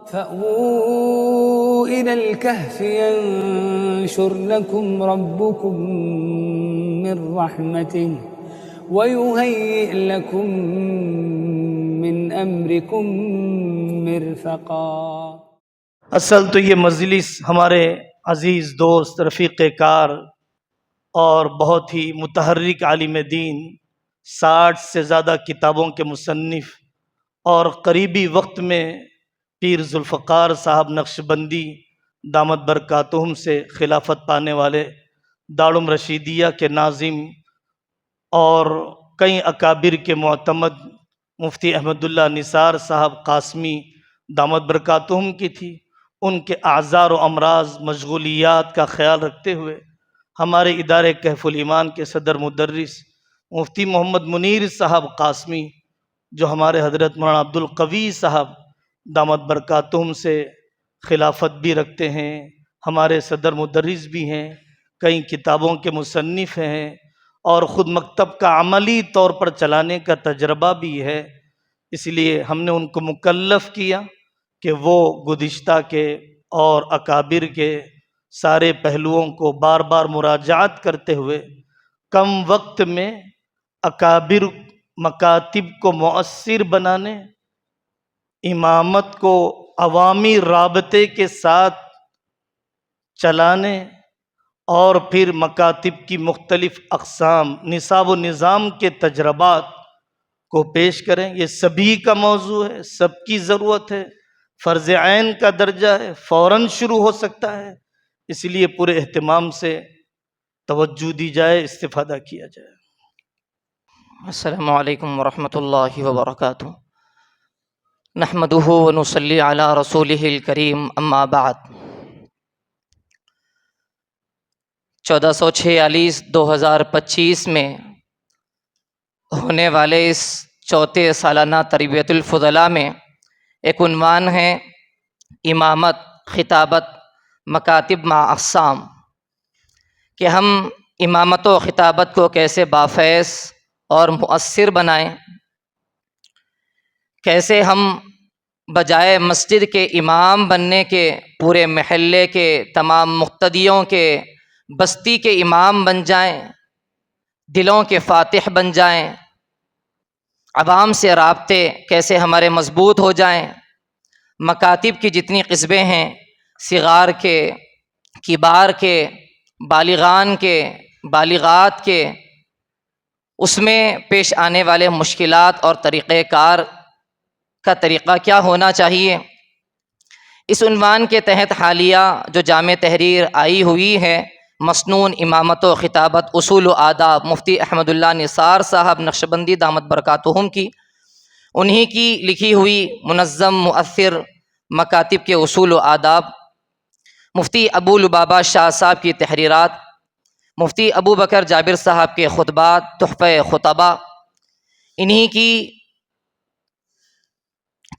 فأووا إلى الكهف ينشر لكم ربكم من رحمته ويهيئ لكم من أمركم مرفقا۔ اصل تو یہ مجلس ہمارے عزیز دوست رفیق کار اور بہت ہی متحرک عالم دین، 60 سے زیادہ کتابوں کے مصنف اور قریبی وقت میں پیر ذوالفقار صاحب نقشبندی دامت برکاتہم سے خلافت پانے والے دارالعلوم رشیدیہ کے ناظم اور کئی اکابر کے معتمد مفتی احمد اللہ نثار صاحب قاسمی دامت برکاتہم کی تھی، ان کے اعذار و امراض مشغولیات کا خیال رکھتے ہوئے ہمارے ادارے کہف الایمان کے صدر مدرس مفتی محمد منیر صاحب قاسمی، جو ہمارے حضرت مولانا عبدالقوی صاحب دامت برکاتہم سے خلافت بھی رکھتے ہیں، ہمارے صدر مدرس بھی ہیں، کئی کتابوں کے مصنف ہیں اور خود مکتب کا عملی طور پر چلانے کا تجربہ بھی ہے، اس لیے ہم نے ان کو مکلف کیا کہ وہ گزشتہ کے اور اکابر کے سارے پہلوؤں کو بار بار مراجعات کرتے ہوئے کم وقت میں اکابر مکاتب کو مؤثر بنانے، امامت کو عوامی رابطے کے ساتھ چلانے اور پھر مکاتب کی مختلف اقسام نصاب و نظام کے تجربات کو پیش کریں۔ یہ سبھی کا موضوع ہے، سب کی ضرورت ہے، فرض عین کا درجہ ہے، فوراً شروع ہو سکتا ہے، اس لیے پورے اہتمام سے توجہ دی جائے، استفادہ کیا جائے۔ السلام علیکم ورحمۃ اللہ وبرکاتہ۔ نحمدہ ونصلی علی رسولہ الکریم، اما بعد۔ 1446 2025 میں ہونے والے اس چوتھے سالانہ تربیت الفضلاء میں ایک عنوان ہے امامت، خطابت، مکاتب مع اقسام، کہ ہم امامت و خطابت کو کیسے بافیض اور مؤثر بنائیں، کیسے ہم بجائے مسجد کے امام بننے کے پورے محلے کے تمام مقتدیوں کے بستی کے امام بن جائیں، دلوں کے فاتح بن جائیں، عوام سے رابطے کیسے ہمارے مضبوط ہو جائیں۔ مکاتب کی جتنی قسمیں ہیں، صغار کے، کبار کے، بالغان کے، بالغات کے، اس میں پیش آنے والے مشکلات اور طریقہ کار کا طریقہ کیا ہونا چاہیے، اس عنوان کے تحت حالیہ جو جامع تحریر آئی ہوئی ہے مسنون امامت و خطابت اصول و آداب مفتی احمد اللہ نثار صاحب نقشبندی دامت برکاتہم کی، انہی کی لکھی ہوئی منظم مؤثر مکاتب کے اصول و آداب، مفتی ابو لبابہ شاہ صاحب کی تحریرات، مفتی ابو بکر جابر صاحب کے خطبات تحفہ خطبہ، انہی کی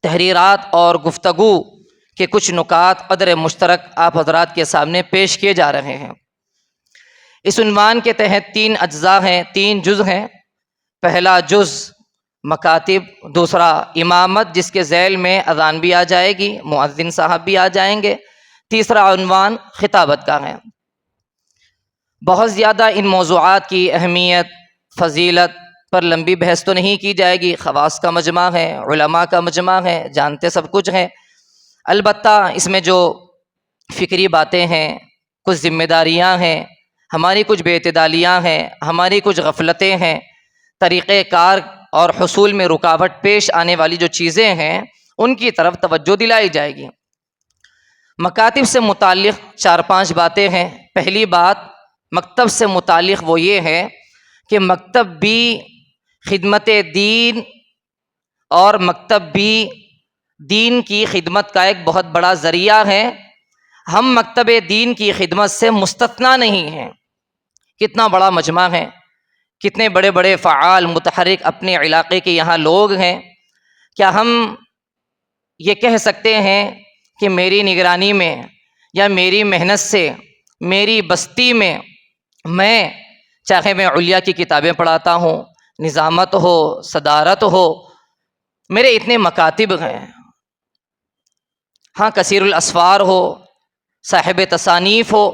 تحریرات اور گفتگو کے کچھ نکات قدر مشترک آپ حضرات کے سامنے پیش کیے جا رہے ہیں۔ اس عنوان کے تحت 3 اجزاء ہیں، 3 جز ہیں۔ پہلا جز مکاتب، دوسرا امامت جس کے ذیل میں اذان بھی آ جائے گی، مؤذن صاحب بھی آ جائیں گے، تیسرا عنوان خطابت کا ہے۔ بہت زیادہ ان موضوعات کی اہمیت، فضیلت پر لمبی بحث تو نہیں کی جائے گی، خواص کا مجمع ہے، علماء کا مجمع ہے، جانتے سب کچھ ہیں، البتہ اس میں جو فکری باتیں ہیں، کچھ ذمہ داریاں ہیں، ہماری کچھ بے اعتدالیاں ہیں، ہماری کچھ غفلتیں ہیں، طریقہ کار اور حصول میں رکاوٹ پیش آنے والی جو چیزیں ہیں ان کی طرف توجہ دلائی جائے گی۔ مکاتب سے متعلق 4-5 باتیں ہیں۔ پہلی بات مکتب سے متعلق وہ یہ ہے کہ مکتب بھی خدمت دین اور مکتب بھی دین کی خدمت کا ایک بہت بڑا ذریعہ ہے، ہم مکتب دین کی خدمت سے مستثنیٰ نہیں ہیں۔ کتنا بڑا مجمع ہے، کتنے بڑے بڑے فعال متحرک اپنے علاقے کے یہاں لوگ ہیں، کیا ہم یہ کہہ سکتے ہیں کہ میری نگرانی میں یا میری محنت سے میری بستی میں چاہے میں علیا کی کتابیں پڑھاتا ہوں، نظامت ہو، صدارت ہو، میرے اتنے مکاتب ہیں، ہاں کثیر الاسفار ہو، صاحب تصانیف ہو،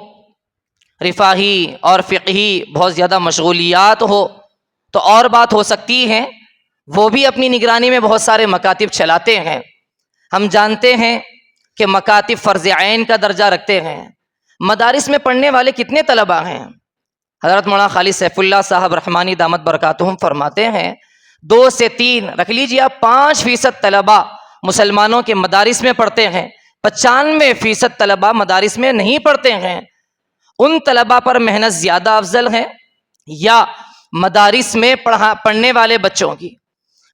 رفاہی اور فقہی بہت زیادہ مشغولیات ہو تو اور بات ہو سکتی ہے، وہ بھی اپنی نگرانی میں بہت سارے مکاتب چلاتے ہیں۔ ہم جانتے ہیں کہ مکاتب فرض عین کا درجہ رکھتے ہیں۔ مدارس میں پڑھنے والے کتنے طلباء ہیں؟ حضرت مولانا خالد سیف اللہ صاحب رحمانی دامت برکاتہم فرماتے ہیں 2 سے 3 رکھ لیجیے آپ 5% طلباء مسلمانوں کے مدارس میں پڑھتے ہیں، 95% طلباء مدارس میں نہیں پڑھتے ہیں۔ ان طلباء پر محنت زیادہ افضل ہے یا مدارس میں پڑھنے والے بچوں کی؟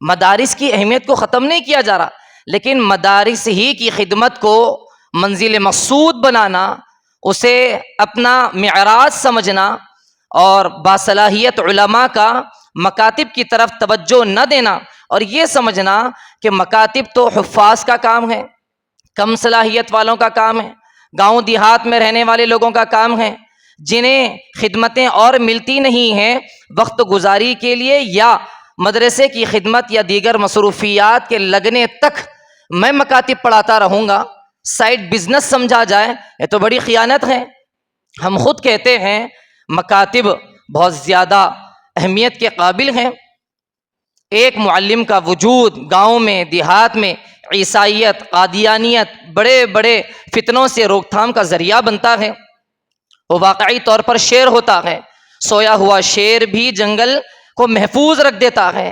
مدارس کی اہمیت کو ختم نہیں کیا جا رہا، لیکن مدارس ہی کی خدمت کو منزل مقصود بنانا، اسے اپنا معراج سمجھنا اور باصلاحیت علماء کا مکاتب کی طرف توجہ نہ دینا اور یہ سمجھنا کہ مکاتب تو حفاظ کا کام ہے، کم صلاحیت والوں کا کام ہے، گاؤں دیہات میں رہنے والے لوگوں کا کام ہے، جنہیں خدمتیں اور ملتی نہیں ہیں وقت گزاری کے لیے یا مدرسے کی خدمت یا دیگر مصروفیات کے لگنے تک میں مکاتب پڑھاتا رہوں گا، سائڈ بزنس سمجھا جائے، یہ تو بڑی خیانت ہے۔ ہم خود کہتے ہیں مکاتب بہت زیادہ اہمیت کے قابل ہیں۔ ایک معلم کا وجود گاؤں میں دیہات میں عیسائیت، قادیانیت، بڑے بڑے فتنوں سے روک تھام کا ذریعہ بنتا ہے۔ وہ واقعی طور پر شیر ہوتا ہے، سویا ہوا شیر بھی جنگل کو محفوظ رکھ دیتا ہے۔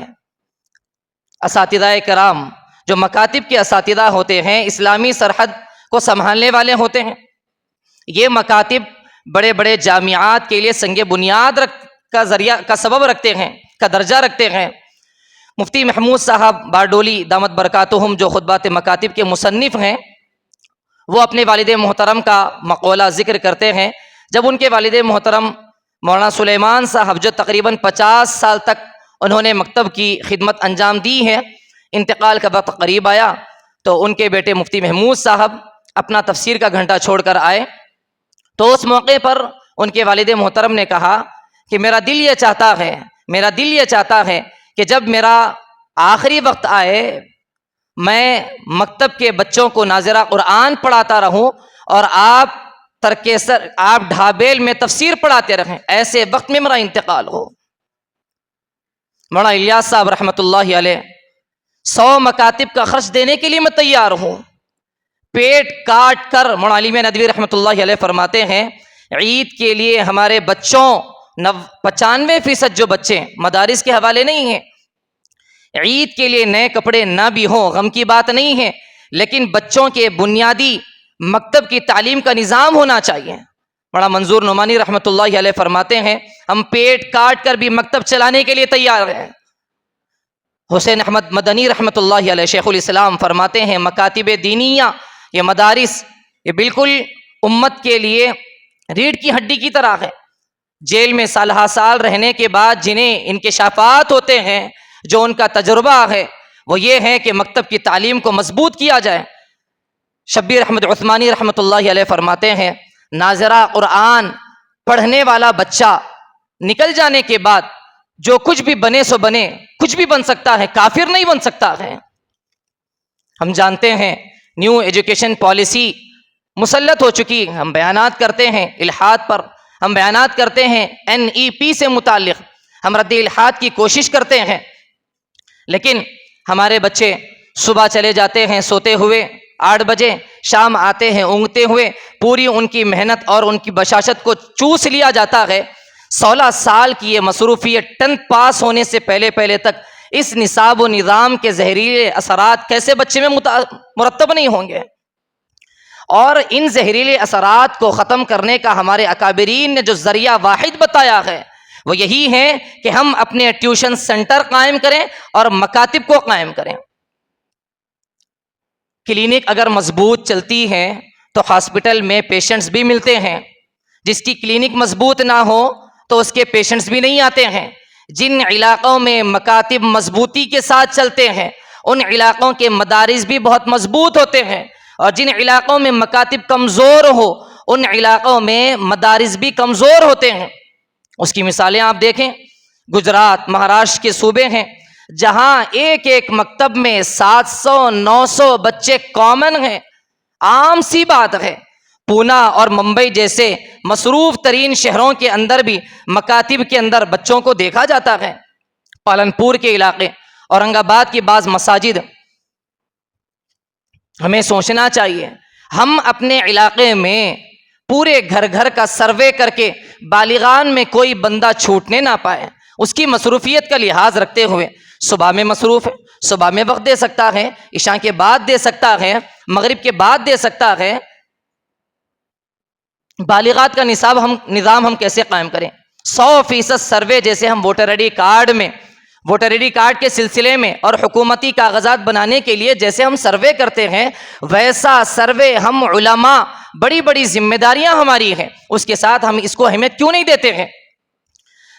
اساتذہ کرام جو مکاتب کے اساتذہ ہوتے ہیں، اسلامی سرحد کو سنبھالنے والے ہوتے ہیں، یہ مکاتب بڑے بڑے جامعات کے لیے سنگ بنیاد کا سبب رکھتے ہیں، کا درجہ رکھتے ہیں۔ مفتی محمود صاحب بارڈولی دامت برکاتہم جو خطبات مکاتب کے مصنف ہیں، وہ اپنے والد محترم کا مقولہ ذکر کرتے ہیں۔ جب ان کے والد محترم مولانا سلیمان صاحب جو تقریباً 50 سال تک انہوں نے مکتب کی خدمت انجام دی ہے، انتقال کا وقت قریب آیا تو ان کے بیٹے مفتی محمود صاحب اپنا تفسیر کا گھنٹہ چھوڑ کر آئے تو اس موقع پر ان کے والد محترم نے کہا کہ میرا دل یہ چاہتا ہے کہ جب میرا آخری وقت آئے میں مکتب کے بچوں کو ناظرہ قرآن پڑھاتا رہوں اور آپ ڈھابیل میں تفسیر پڑھاتے رہیں، ایسے وقت میں میرا انتقال ہو۔ مولانا الیاس صاحب رحمۃ اللہ علیہ 100 مکاتب کا خرچ دینے کے لیے میں تیار ہوں، پیٹ کاٹ کر۔ مولانا علی ندوی رحمۃ اللہ علیہ فرماتے ہیں عید کے لیے ہمارے بچوں 95% جو بچے مدارس کے حوالے نہیں ہیں، عید کے لیے نئے کپڑے نہ بھی ہوں غم کی بات نہیں ہے، لیکن بچوں کے بنیادی مکتب کی تعلیم کا نظام ہونا چاہیے۔ بڑا منظور نعمانی رحمۃ اللہ علیہ فرماتے ہیں ہم پیٹ کاٹ کر بھی مکتب چلانے کے لیے تیار ہیں۔ حسین احمد مدنی رحمۃ اللہ علیہ شیخ الاسلام فرماتے ہیں مکاتب دینیہ، یہ مدارس یہ بالکل امت کے لیے ریڑھ کی ہڈی کی طرح ہے۔ جیل میں سالہ سال رہنے کے بعد جنہیں انکشافات ہوتے ہیں، جو ان کا تجربہ ہے وہ یہ ہے کہ مکتب کی تعلیم کو مضبوط کیا جائے۔ شبیر احمد عثمانی رحمۃ اللہ علیہ فرماتے ہیں ناظرہ قرآن پڑھنے والا بچہ نکل جانے کے بعد جو کچھ بھی بنے سو بنے، کچھ بھی بن سکتا ہے، کافر نہیں بن سکتا ہے۔ ہم جانتے ہیں نیو ایجوکیشن پالیسی مسلط ہو چکی، ہم بیانات کرتے ہیں الحاد پر، ہم بیانات کرتے ہیں NEP سے متعلق، ہم رد الحاد کی کوشش کرتے ہیں، لیکن ہمارے بچے صبح چلے جاتے ہیں سوتے ہوئے 8 بجے، شام آتے ہیں اونگتے ہوئے، پوری ان کی محنت اور ان کی بشاشت کو چوس لیا جاتا ہے۔ 16 سال کی یہ مصروفیت 10th پاس ہونے سے پہلے تک اس نصاب و نظام کے زہریلے اثرات کیسے بچے میں مرتب نہیں ہوں گے؟ اور ان زہریلے اثرات کو ختم کرنے کا ہمارے اکابرین نے جو ذریعہ واحد بتایا ہے وہ یہی ہے کہ ہم اپنے ٹیوشن سینٹر قائم کریں اور مکاتب کو قائم کریں۔ کلینک اگر مضبوط چلتی ہے تو ہاسپٹل میں پیشنٹس بھی ملتے ہیں، جس کی کلینک مضبوط نہ ہو تو اس کے پیشنٹس بھی نہیں آتے ہیں۔ جن علاقوں میں مکاتب مضبوطی کے ساتھ چلتے ہیں ان علاقوں کے مدارس بھی بہت مضبوط ہوتے ہیں، اور جن علاقوں میں مکاتب کمزور ہو ان علاقوں میں مدارس بھی کمزور ہوتے ہیں۔ اس کی مثالیں آپ دیکھیں، گجرات، مہاراشٹر کے صوبے ہیں جہاں ایک ایک مکتب میں 700-900 بچے کامن ہیں، عام سی بات ہے. پونا اور ممبئی جیسے مصروف ترین شہروں کے اندر بھی مکاتب کے اندر بچوں کو دیکھا جاتا ہے. پالنپور کے علاقے، اورنگ آباد کی بعض مساجد. ہمیں سوچنا چاہیے ہم اپنے علاقے میں پورے گھر گھر کا سروے کر کے بالغان میں کوئی بندہ چھوٹنے نہ پائے. اس کی مصروفیت کا لحاظ رکھتے ہوئے صبح میں مصروف ہے، صبح میں وقت دے سکتا ہے، عشاء کے بعد دے سکتا ہے، مغرب کے بعد دے سکتا ہے. بالغات کا نظام ہم کیسے قائم کریں؟ 100% سروے جیسے ہم ووٹر آئی ڈی کارڈ کے سلسلے میں اور حکومتی کاغذات بنانے کے لیے جیسے ہم سروے کرتے ہیں، ویسا سروے ہم علماء، بڑی بڑی ذمہ داریاں ہماری ہیں، اس کے ساتھ ہم اس کو اہمیت کیوں نہیں دیتے ہیں؟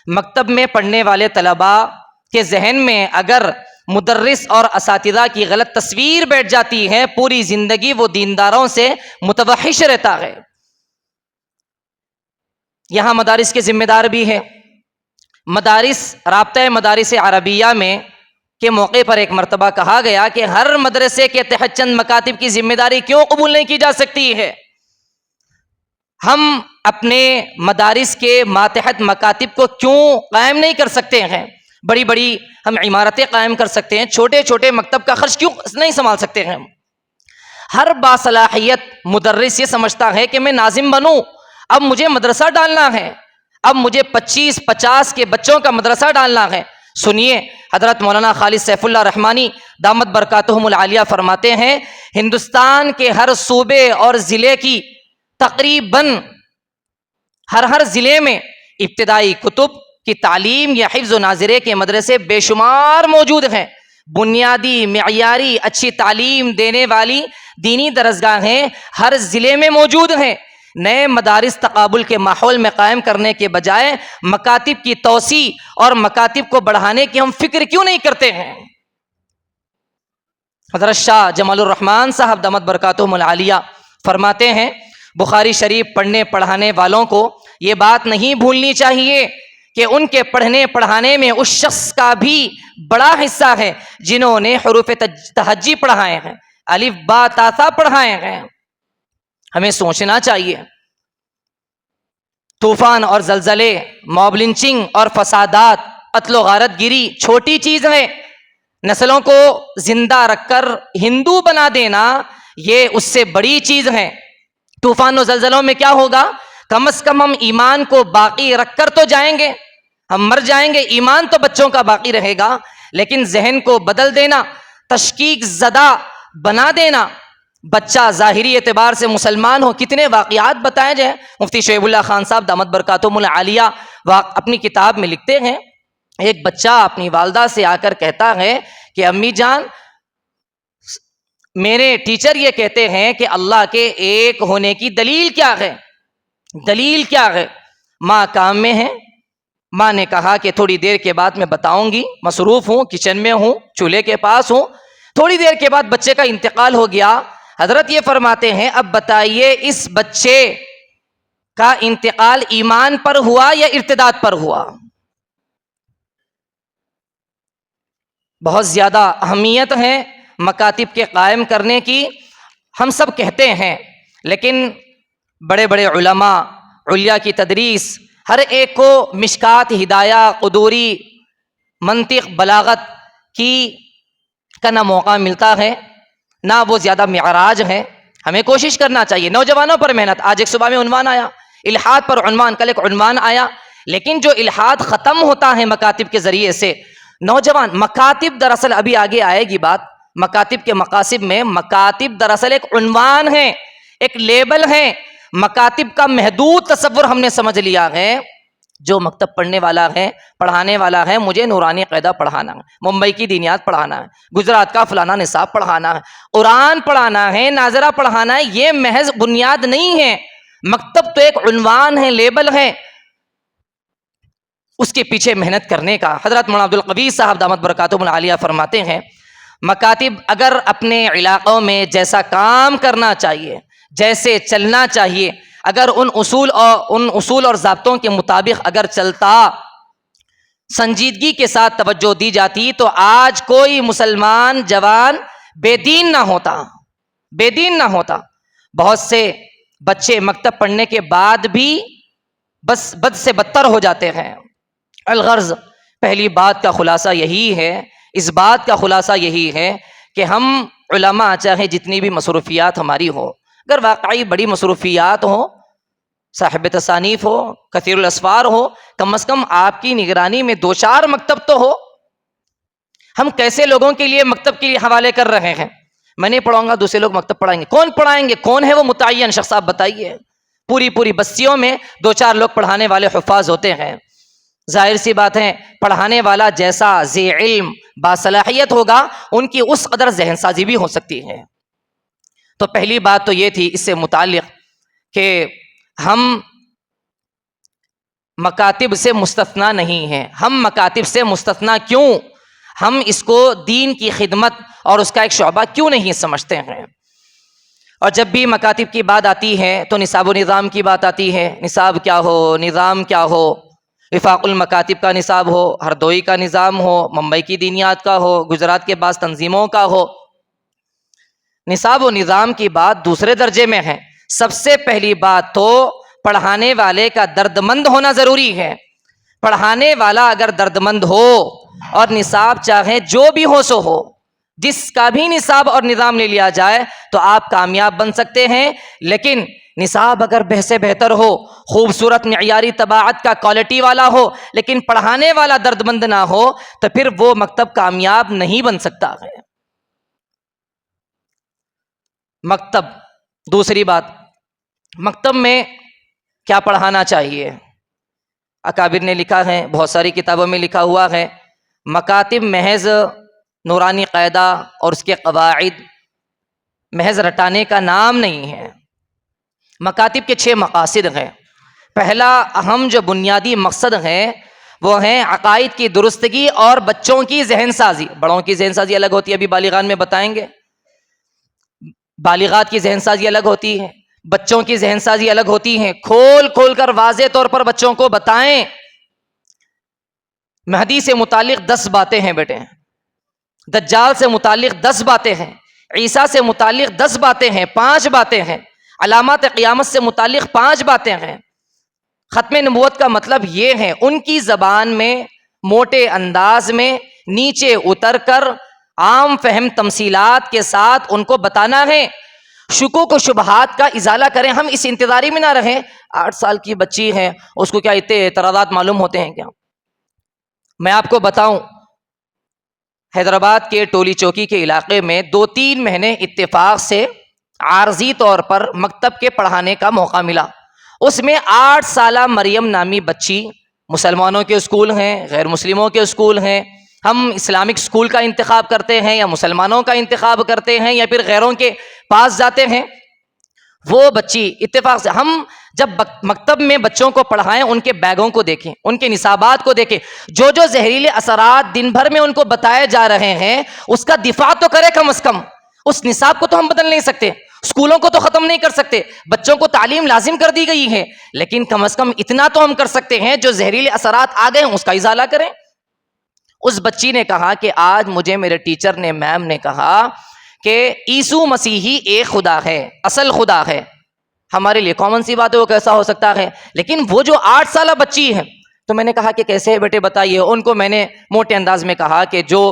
مکتب میں پڑھنے والے طلباء کے ذہن میں اگر مدرس اور اساتذہ کی غلط تصویر بیٹھ جاتی ہے، پوری زندگی وہ دینداروں سے متوحش رہتا ہے. یہاں مدارس کے ذمہ دار بھی ہیں. رابطہ مدارس عربیہ میں کے موقع پر ایک مرتبہ کہا گیا کہ ہر مدرسے کے تحت چند مکاتب کی ذمہ داری کیوں قبول نہیں کی جا سکتی ہے؟ ہم اپنے مدارس کے ماتحت مکاتب کو کیوں قائم نہیں کر سکتے ہیں؟ بڑی بڑی ہم عمارتیں قائم کر سکتے ہیں، چھوٹے چھوٹے مکتب کا خرچ کیوں نہیں سنبھال سکتے ہیں؟ ہر باصلاحیت مدرس یہ سمجھتا ہے کہ میں ناظم بنوں، اب مجھے مدرسہ ڈالنا ہے، اب مجھے 25-50 کے بچوں کا مدرسہ ڈالنا ہے. سنیے حضرت مولانا خالد سیف اللہ رحمانی دامت برکاتہم العالیہ فرماتے ہیں، ہندوستان کے ہر صوبے اور ضلع کی تقریباً ہر ضلع میں ابتدائی کتب کی تعلیم یا حفظ و ناظرے کے مدرسے بے شمار موجود ہیں. بنیادی معیاری اچھی تعلیم دینے والی دینی درسگاہیں ہر ضلع میں موجود ہیں. نئے مدارس تقابل کے ماحول میں قائم کرنے کے بجائے مکاتب کی توسیع اور مکاتب کو بڑھانے کی ہم فکر کیوں نہیں کرتے ہیں؟ حضرت شاہ جمال الرحمن صاحب دامت برکاتہم العالیہ فرماتے ہیں، بخاری شریف پڑھنے پڑھانے والوں کو یہ بات نہیں بھولنی چاہیے کہ ان کے پڑھنے پڑھانے میں اس شخص کا بھی بڑا حصہ ہے جنہوں نے حروف تہجی پڑھائے ہیں، الف با تا ثا پڑھائے ہیں. ہمیں سوچنا چاہیے طوفان اور زلزلے، موب لنچنگ اور فسادات، قتل و غارت گیری چھوٹی چیز ہے. نسلوں کو زندہ رکھ کر ہندو بنا دینا یہ اس سے بڑی چیز ہے. طوفان و زلزلوں میں کیا ہوگا؟ کم از کم ہم ایمان کو باقی رکھ کر تو جائیں گے. ہم مر جائیں گے، ایمان تو بچوں کا باقی رہے گا، لیکن ذہن کو بدل دینا، تشکیک زدہ بنا دینا، بچہ ظاہری اعتبار سے مسلمان ہو. کتنے واقعات بتائے جائیں. مفتی شعیب اللہ خان صاحب دامت برکاتہم العالیہ اپنی کتاب میں لکھتے ہیں، ایک بچہ اپنی والدہ سے آ کر کہتا ہے کہ امی جان، میرے ٹیچر یہ کہتے ہیں کہ اللہ کے ایک ہونے کی دلیل کیا ہے؟ دلیل کیا ہے؟ ماں کام میں ہے. ماں نے کہا کہ تھوڑی دیر کے بعد میں بتاؤں گی، مصروف ہوں، کچن میں ہوں، چولہے کے پاس ہوں. تھوڑی دیر کے بعد بچے کا انتقال ہو گیا. حضرت یہ فرماتے ہیں اب بتائیے اس بچے کا انتقال ایمان پر ہوا یا ارتداد پر ہوا؟ بہت زیادہ اہمیت ہے مکاتب کے قائم کرنے کی. ہم سب کہتے ہیں، لیکن بڑے بڑے علماء، علیا کی تدریس، ہر ایک کو مشکات، ہدایہ، قدوری، منطق، بلاغت کا نہ موقع ملتا ہے نہ وہ زیادہ معراج ہے. ہمیں کوشش کرنا چاہیے. نوجوانوں پر محنت. آج ایک صبح میں عنوان آیا الحاد پر عنوان، کل ایک عنوان آیا، لیکن جو الحاد ختم ہوتا ہے مکاتب کے ذریعے سے، نوجوان مکاتب دراصل ابھی آگے آئے گی بات، مکاتب کے مقاصد میں مکاتب دراصل ایک عنوان ہے، ایک لیبل ہے. مکاتب کا محدود تصور ہم نے سمجھ لیا ہے. جو مکتب پڑھنے والا ہے، پڑھانے والا ہے، مجھے نورانی قاعدہ پڑھانا ہے، ممبئی کی دینیات پڑھانا ہے، گجرات کا فلانا نصاب پڑھانا ہے، قرآن پڑھانا ہے، ناظرہ پڑھانا ہے، یہ محض بنیاد نہیں ہے. مکتب تو ایک عنوان ہے، لیبل ہے، اس کے پیچھے محنت کرنے کا. حضرت مولانا عبدالقوی صاحب دامت برکاتہم العالیہ فرماتے ہیں مکاتب اگر اپنے علاقوں میں جیسا کام کرنا چاہیے، جیسے چلنا چاہیے، اگر ان اصول اور ضابطوں کے مطابق اگر چلتا، سنجیدگی کے ساتھ توجہ دی جاتی، تو آج کوئی مسلمان جوان بے دین نہ ہوتا، بے دین نہ ہوتا. بہت سے بچے مکتب پڑھنے کے بعد بھی بس بد سے بدتر ہو جاتے ہیں۔ الغرض پہلی بات کا خلاصہ یہی ہے، اس بات کا خلاصہ یہی ہے کہ ہم علماء چاہے جتنی بھی مصروفیات ہماری ہو، اگر واقعی بڑی مصروفیات ہو، صاحب تصانیف ہو، کثیر الاسفار ہو، کم از کم آپ کی نگرانی میں 2-4 مکتب تو ہو۔ ہم کیسے لوگوں کے لیے مکتب کے لیے حوالے کر رہے ہیں؟ میں نہیں پڑھاؤں گا، دوسرے لوگ مکتب پڑھائیں گے۔ کون پڑھائیں گے؟ کون ہے وہ متعین شخص؟ آپ بتائیے۔ پوری بستیوں میں 2-4 لوگ پڑھانے والے حفاظ ہوتے ہیں۔ ظاہر سی بات ہے پڑھانے والا جیسا ذی علم باصلاحیت ہوگا، ان کی اس قدر ذہن سازی بھی ہو سکتی ہے۔ تو پہلی بات تو یہ تھی اس سے متعلق کہ ہم مکاتب سے مستثنا نہیں ہیں۔ ہم مکاتب سے مستثنا کیوں؟ ہم اس کو دین کی خدمت اور اس کا ایک شعبہ کیوں نہیں سمجھتے ہیں؟ اور جب بھی مکاتب کی بات آتی ہے تو نصاب و نظام کی بات آتی ہے۔ نصاب کیا ہو، نظام کیا ہو، وفاق المکاتب کا نصاب ہو، ہردوئی کا نظام ہو، ممبئی کی دینیات کا ہو، گجرات کے بعض تنظیموں کا ہو۔ نصاب و نظام کی بات دوسرے درجے میں ہے۔ سب سے پہلی بات تو پڑھانے والے کا درد مند ہونا ضروری ہے۔ پڑھانے والا اگر درد مند ہو اور نصاب چاہے جو بھی ہو سو ہو، جس کا بھی نصاب اور نظام لے لیا جائے تو آپ کامیاب بن سکتے ہیں۔ لیکن نصاب اگر سے بہتر ہو، خوبصورت معیاری طباعت کا کوالٹی والا ہو، لیکن پڑھانے والا درد مند نہ ہو تو پھر وہ مکتب کامیاب نہیں بن سکتا ہے۔ مکتب، دوسری بات، مکتب میں کیا پڑھانا چاہیے؟ اکابر نے لکھا ہے، بہت ساری کتابوں میں لکھا ہوا ہے، مکاتب محض نورانی قاعدہ اور اس کے قواعد محض رٹانے کا نام نہیں ہے۔ مکاتب کے 6 مقاصد ہیں۔ پہلا اہم جو بنیادی مقصد ہے وہ ہے عقائد کی درستگی اور بچوں کی ذہن سازی۔ بڑوں کی ذہن سازی الگ ہوتی ہے، ابھی بالغان میں بتائیں گے۔ بالغات کی ذہن سازی الگ ہوتی ہے، بچوں کی ذہن سازی الگ ہوتی ہے۔ کھول کر واضح طور پر بچوں کو بتائیں۔ مہدی سے متعلق 10 باتیں ہیں بیٹے، دجال سے متعلق 10 باتیں ہیں، عیسیٰ سے متعلق 10 باتیں ہیں، 5 باتیں ہیں، علامات قیامت سے متعلق 5 باتیں ہیں۔ ختم نبوت کا مطلب یہ ہے ان کی زبان میں موٹے انداز میں نیچے اتر کر عام فہم تمثیلات کے ساتھ ان کو بتانا ہے۔ شکوک و شبہات کا ازالہ کریں۔ ہم اس انتظاری میں نہ رہیں 8 سال کی بچی ہے، اس کو کیا اتنے اعتراضات معلوم ہوتے ہیں کیا؟ میں آپ کو بتاؤں، حیدرآباد کے ٹولی چوکی کے علاقے میں 2-3 مہینے اتفاق سے عارضی طور پر مکتب کے پڑھانے کا موقع ملا۔ اس میں 8 سالہ مریم نامی بچی، مسلمانوں کے اسکول ہیں، غیر مسلموں کے اسکول ہیں، ہم اسلامک اسکول کا انتخاب کرتے ہیں یا مسلمانوں کا انتخاب کرتے ہیں یا پھر غیروں کے پاس جاتے ہیں، وہ بچی اتفاق سے ہم جب مکتب میں بچوں کو پڑھائیں ان کے بیگوں کو دیکھیں، ان کے نصابات کو دیکھیں، جو زہریلے اثرات دن بھر میں ان کو بتائے جا رہے ہیں اس کا دفاع تو کرے کم از کم۔ اس نصاب کو تو ہم بدل نہیں سکتے، اسکولوں کو تو ختم نہیں کر سکتے، بچوں کو تعلیم لازم کر دی گئی ہے، لیکن کم از کم اتنا تو ہم کر سکتے ہیں جو زہریلے اثرات آ گئے ہیں اس کا ازالہ کریں۔ اس بچی نے کہا کہ آج مجھے میرے ٹیچر نے، میم نے کہا کہ عیسو مسیحی ایک خدا ہے، اصل خدا ہے۔ ہمارے لیے کامن سی بات ہے، وہ کیسا ہو سکتا ہے، لیکن وہ جو 8 سالہ بچی ہے، تو میں نے کہا کہ کیسے ہے بیٹے بتائیے۔ ان کو میں نے موٹے انداز میں کہا کہ جو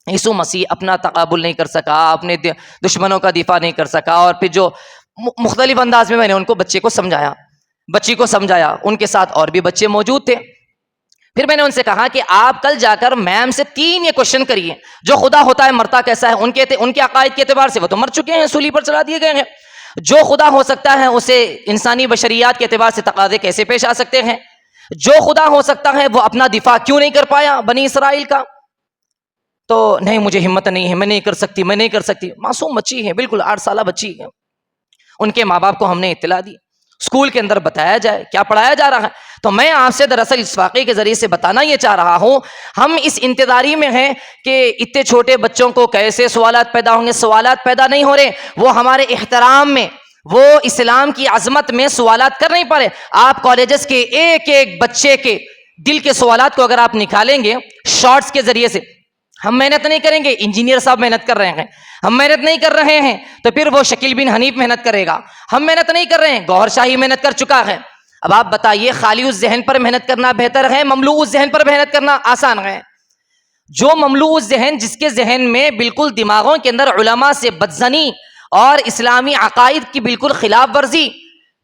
عیسو مسیح اپنا تقابل نہیں کر سکا، اپنے دشمنوں کا دفاع نہیں کر سکا، اور پھر جو مختلف انداز میں نے ان کو بچی کو سمجھایا، ان کے ساتھ اور بھی بچے موجود تھے۔ پھر میں نے ان سے کہا کہ آپ کل جا کر میم سے 3 یہ کوشچن کریے، جو خدا ہوتا ہے مرتا کیسا ہے؟ ان کے عقائد کے اعتبار سے وہ تو مر چکے ہیں، سولی پر چلا دیے گئے ہیں۔ جو خدا ہو سکتا ہے اسے انسانی بشریات کے اعتبار سے تقاضے کیسے پیش آ سکتے ہیں؟ جو خدا ہو سکتا ہے وہ اپنا دفاع کیوں نہیں کر پایا بنی اسرائیل کا؟ تو نہیں، مجھے ہمت نہیں ہے، میں نہیں کر سکتی۔ معصوم بچی ہے، بالکل 8 سالہ بچی ہے۔ ان کے ماں باپ کو ہم نے اطلاع دی، اسکول کے اندر بتایا جائے کیا پڑھایا جا رہا ہے۔ تو میں آپ سے دراصل اس واقعے کے ذریعے سے بتانا یہ چاہ رہا ہوں، ہم اس انتظاری میں ہیں کہ اتنے چھوٹے بچوں کو کیسے سوالات پیدا ہوں گے۔ سوالات پیدا نہیں ہو رہے، وہ ہمارے احترام میں، وہ اسلام کی عظمت میں سوالات کر نہیں پا رہے۔ آپ کالجز کے ایک بچے کے دل کے سوالات کو اگر آپ نکالیں گے شارٹس کے ذریعے سے، ہم محنت نہیں کریں گے، انجینئر صاحب محنت کر رہے ہیں. ہم محنت نہیں کر رہے ہیں تو پھر وہ شکیل بن حنیف محنت کرے گا. ہم محنت نہیں کر رہے ہیں، گوہر شاہی محنت کر چکا ہے. اب آپ بتائیے خالی اس ذہن پر محنت کرنا بہتر ہے، مملوء اس ذہن پر محنت کرنا آسان ہے؟ جو مملوء ذہن، جس کے ذہن میں بالکل دماغوں کے اندر علماء سے بدزنی اور اسلامی عقائد کی بالکل خلاف ورزی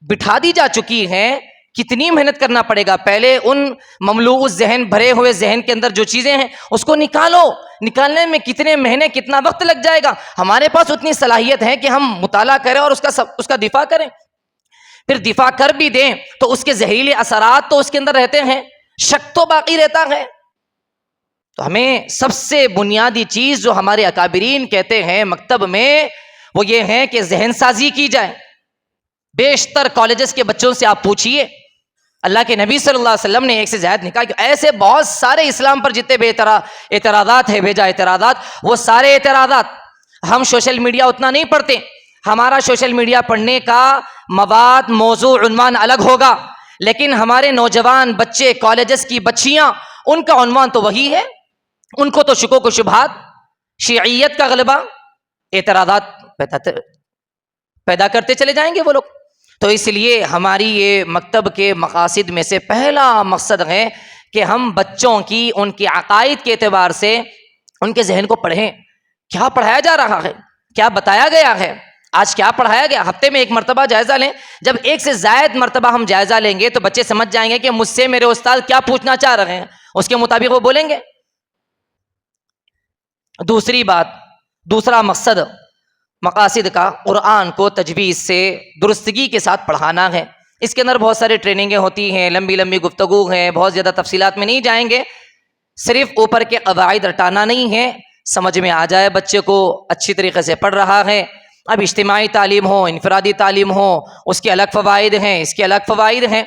بٹھا دی جا چکی ہے، کتنی محنت کرنا پڑے گا. پہلے ان مملوء ذہن، بھرے ہوئے ذہن کے اندر جو چیزیں ہیں اس کو نکالو. نکالنے میں کتنے مہینے، کتنا وقت لگ جائے گا. ہمارے پاس اتنی صلاحیت ہے کہ ہم مطالعہ کریں اور اس کا دفاع کریں. پھر دفاع کر بھی دیں تو اس کے زہریلے اثرات تو اس کے اندر رہتے ہیں، شک تو باقی رہتا ہے. تو ہمیں سب سے بنیادی چیز جو ہمارے اکابرین کہتے ہیں مکتب میں، وہ یہ ہے کہ ذہن سازی کی جائے. بیشتر کالجز کے بچوں سے آپ پوچھئے، اللہ کے نبی صلی اللہ علیہ وسلم نے ایک سے زائد نکاح کیا. ایسے بہت سارے اسلام پر جتنے بے اعتراضات ہیں، بے جا اعتراضات، وہ سارے اعتراضات ہم سوشل میڈیا اتنا نہیں پڑھتے. ہمارا سوشل میڈیا پڑھنے کا مواد، موضوع، عنوان الگ ہوگا، لیکن ہمارے نوجوان بچے، کالجز کی بچیاں، ان کا عنوان تو وہی ہے. ان کو تو شکوک و شبہات، شیعیت کا غلبہ، اعتراضات پیدا کرتے چلے جائیں گے وہ لوگ. تو اس لیے ہماری یہ مکتب کے مقاصد میں سے پہلا مقصد ہے کہ ہم بچوں کی، ان کے عقائد کے اعتبار سے ان کے ذہن کو پڑھیں. کیا پڑھایا جا رہا ہے، کیا بتایا گیا ہے، آج کیا پڑھایا گیا. ہفتے میں ایک مرتبہ جائزہ لیں. جب ایک سے زائد مرتبہ ہم جائزہ لیں گے تو بچے سمجھ جائیں گے کہ مجھ سے میرے استاد کیا پوچھنا چاہ رہے ہیں، اس کے مطابق وہ بولیں گے. دوسری بات، دوسرا مقصد مقاصد کا، قرآن کو تجوید سے درستگی کے ساتھ پڑھانا ہے. اس کے اندر بہت سارے ٹریننگیں ہوتی ہیں، لمبی لمبی گفتگو ہیں، بہت زیادہ تفصیلات میں نہیں جائیں گے. صرف اوپر کے قواعد رٹانا نہیں ہے، سمجھ میں آ جائے بچے کو، اچھی طریقے سے پڑھ رہا ہے. اب اجتماعی تعلیم ہو، انفرادی تعلیم ہو، اس کے الگ فوائد ہیں، اس کے الگ فوائد ہیں.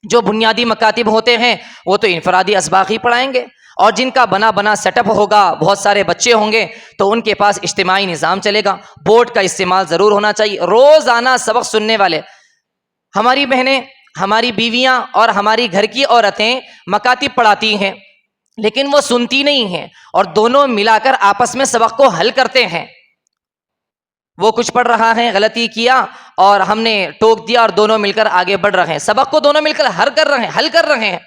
جو بنیادی مکاتب ہوتے ہیں وہ تو انفرادی اسباق ہی پڑھائیں گے، اور جن کا بنا سیٹ اپ ہوگا، بہت سارے بچے ہوں گے تو ان کے پاس اجتماعی نظام چلے گا. بورڈ کا استعمال ضرور ہونا چاہیے. روزانہ سبق سننے والے ہماری بہنیں، ہماری بیویاں اور ہماری گھر کی عورتیں مکاتب پڑھاتی ہیں، لیکن وہ سنتی نہیں ہیں اور دونوں ملا کر آپس میں سبق کو حل کرتے ہیں. وہ کچھ پڑھ رہا ہے، غلطی کیا اور ہم نے ٹوک دیا اور دونوں مل کر آگے بڑھ رہے ہیں. سبق کو دونوں مل کر حل کر رہے ہیں.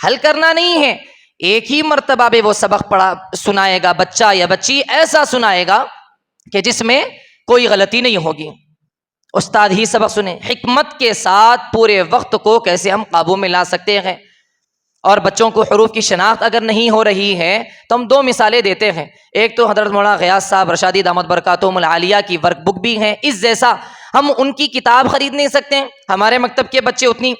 حل کرنا نہیں ہے، ایک ہی مرتبہ بھی وہ سبق سنائے گا بچہ یا بچی، ایسا سنائے گا کہ جس میں کوئی غلطی نہیں ہوگی. استاد ہی سبق سنے. حکمت کے ساتھ پورے وقت کو کیسے ہم قابو میں لا سکتے ہیں. اور بچوں کو حروف کی شناخت اگر نہیں ہو رہی ہے تو ہم دو مثالیں دیتے ہیں. ایک تو حضرت مولانا غیاث صاحب رشادی دامت برکاتہم العالیہ کی ورک بک بھی ہیں. اس جیسا ہم ان کی کتاب خرید نہیں سکتے، ہمارے مکتب کے بچے اتنی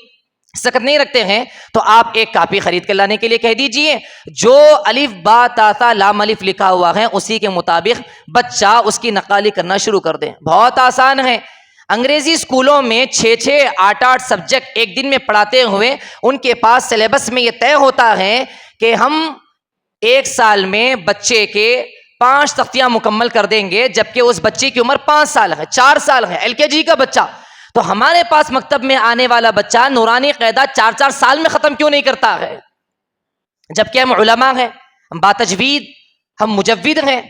سکت نہیں رکھتے ہیں، تو آپ ایک کاپی خرید کر لانے کے لیے کہہ دیجئے، جو الف با تا ثا لام الف لکھا ہوا ہے اسی کے مطابق بچہ اس کی نقالی کرنا شروع کر دیں. بہت آسان ہے. انگریزی اسکولوں میں 6 8 سبجیکٹ ایک دن میں پڑھاتے ہوئے ان کے پاس سلیبس میں یہ طے ہوتا ہے کہ ہم ایک سال میں بچے کے 5 تختیاں مکمل کر دیں گے، جبکہ اس بچے کی عمر 5 سال ہے، 4 سال ہے، LKG کا بچہ. تو ہمارے پاس مکتب میں آنے والا بچہ نورانی قاعدہ 4 سال میں ختم کیوں نہیں کرتا ہے، جبکہ ہم علماء ہیں، ہم باتجوید، ہم مجود ہیں.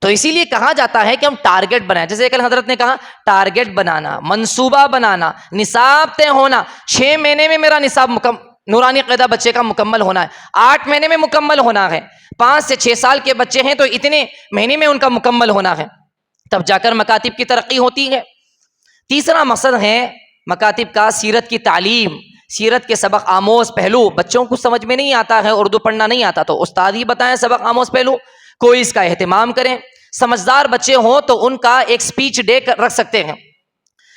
تو اسی لیے کہا جاتا ہے کہ ہم ٹارگٹ بنائیں. جیسے کل حضرت نے کہا ٹارگٹ بنانا، منصوبہ بنانا، نصاب طے ہونا. 6 مہینے میں میرا نصاب نورانی قاعدہ بچے کا مکمل ہونا ہے، 8 مہینے میں مکمل ہونا ہے. 5 سے 6 سال کے بچے ہیں تو اتنے مہینے میں ان کا مکمل ہونا ہے، تب جا کر مکاتب کی ترقی ہوتی ہے. تیسرا مقصد ہے مکاتب کا سیرت کی تعلیم. سیرت کے سبق آموز پہلو بچوں کو سمجھ میں نہیں آتا ہے، اردو پڑھنا نہیں آتا تو استاد ہی بتائیں سبق آموز پہلو. کوئی اس کا اہتمام کریں. سمجھدار بچے ہوں تو ان کا ایک سپیچ ڈے رکھ سکتے ہیں.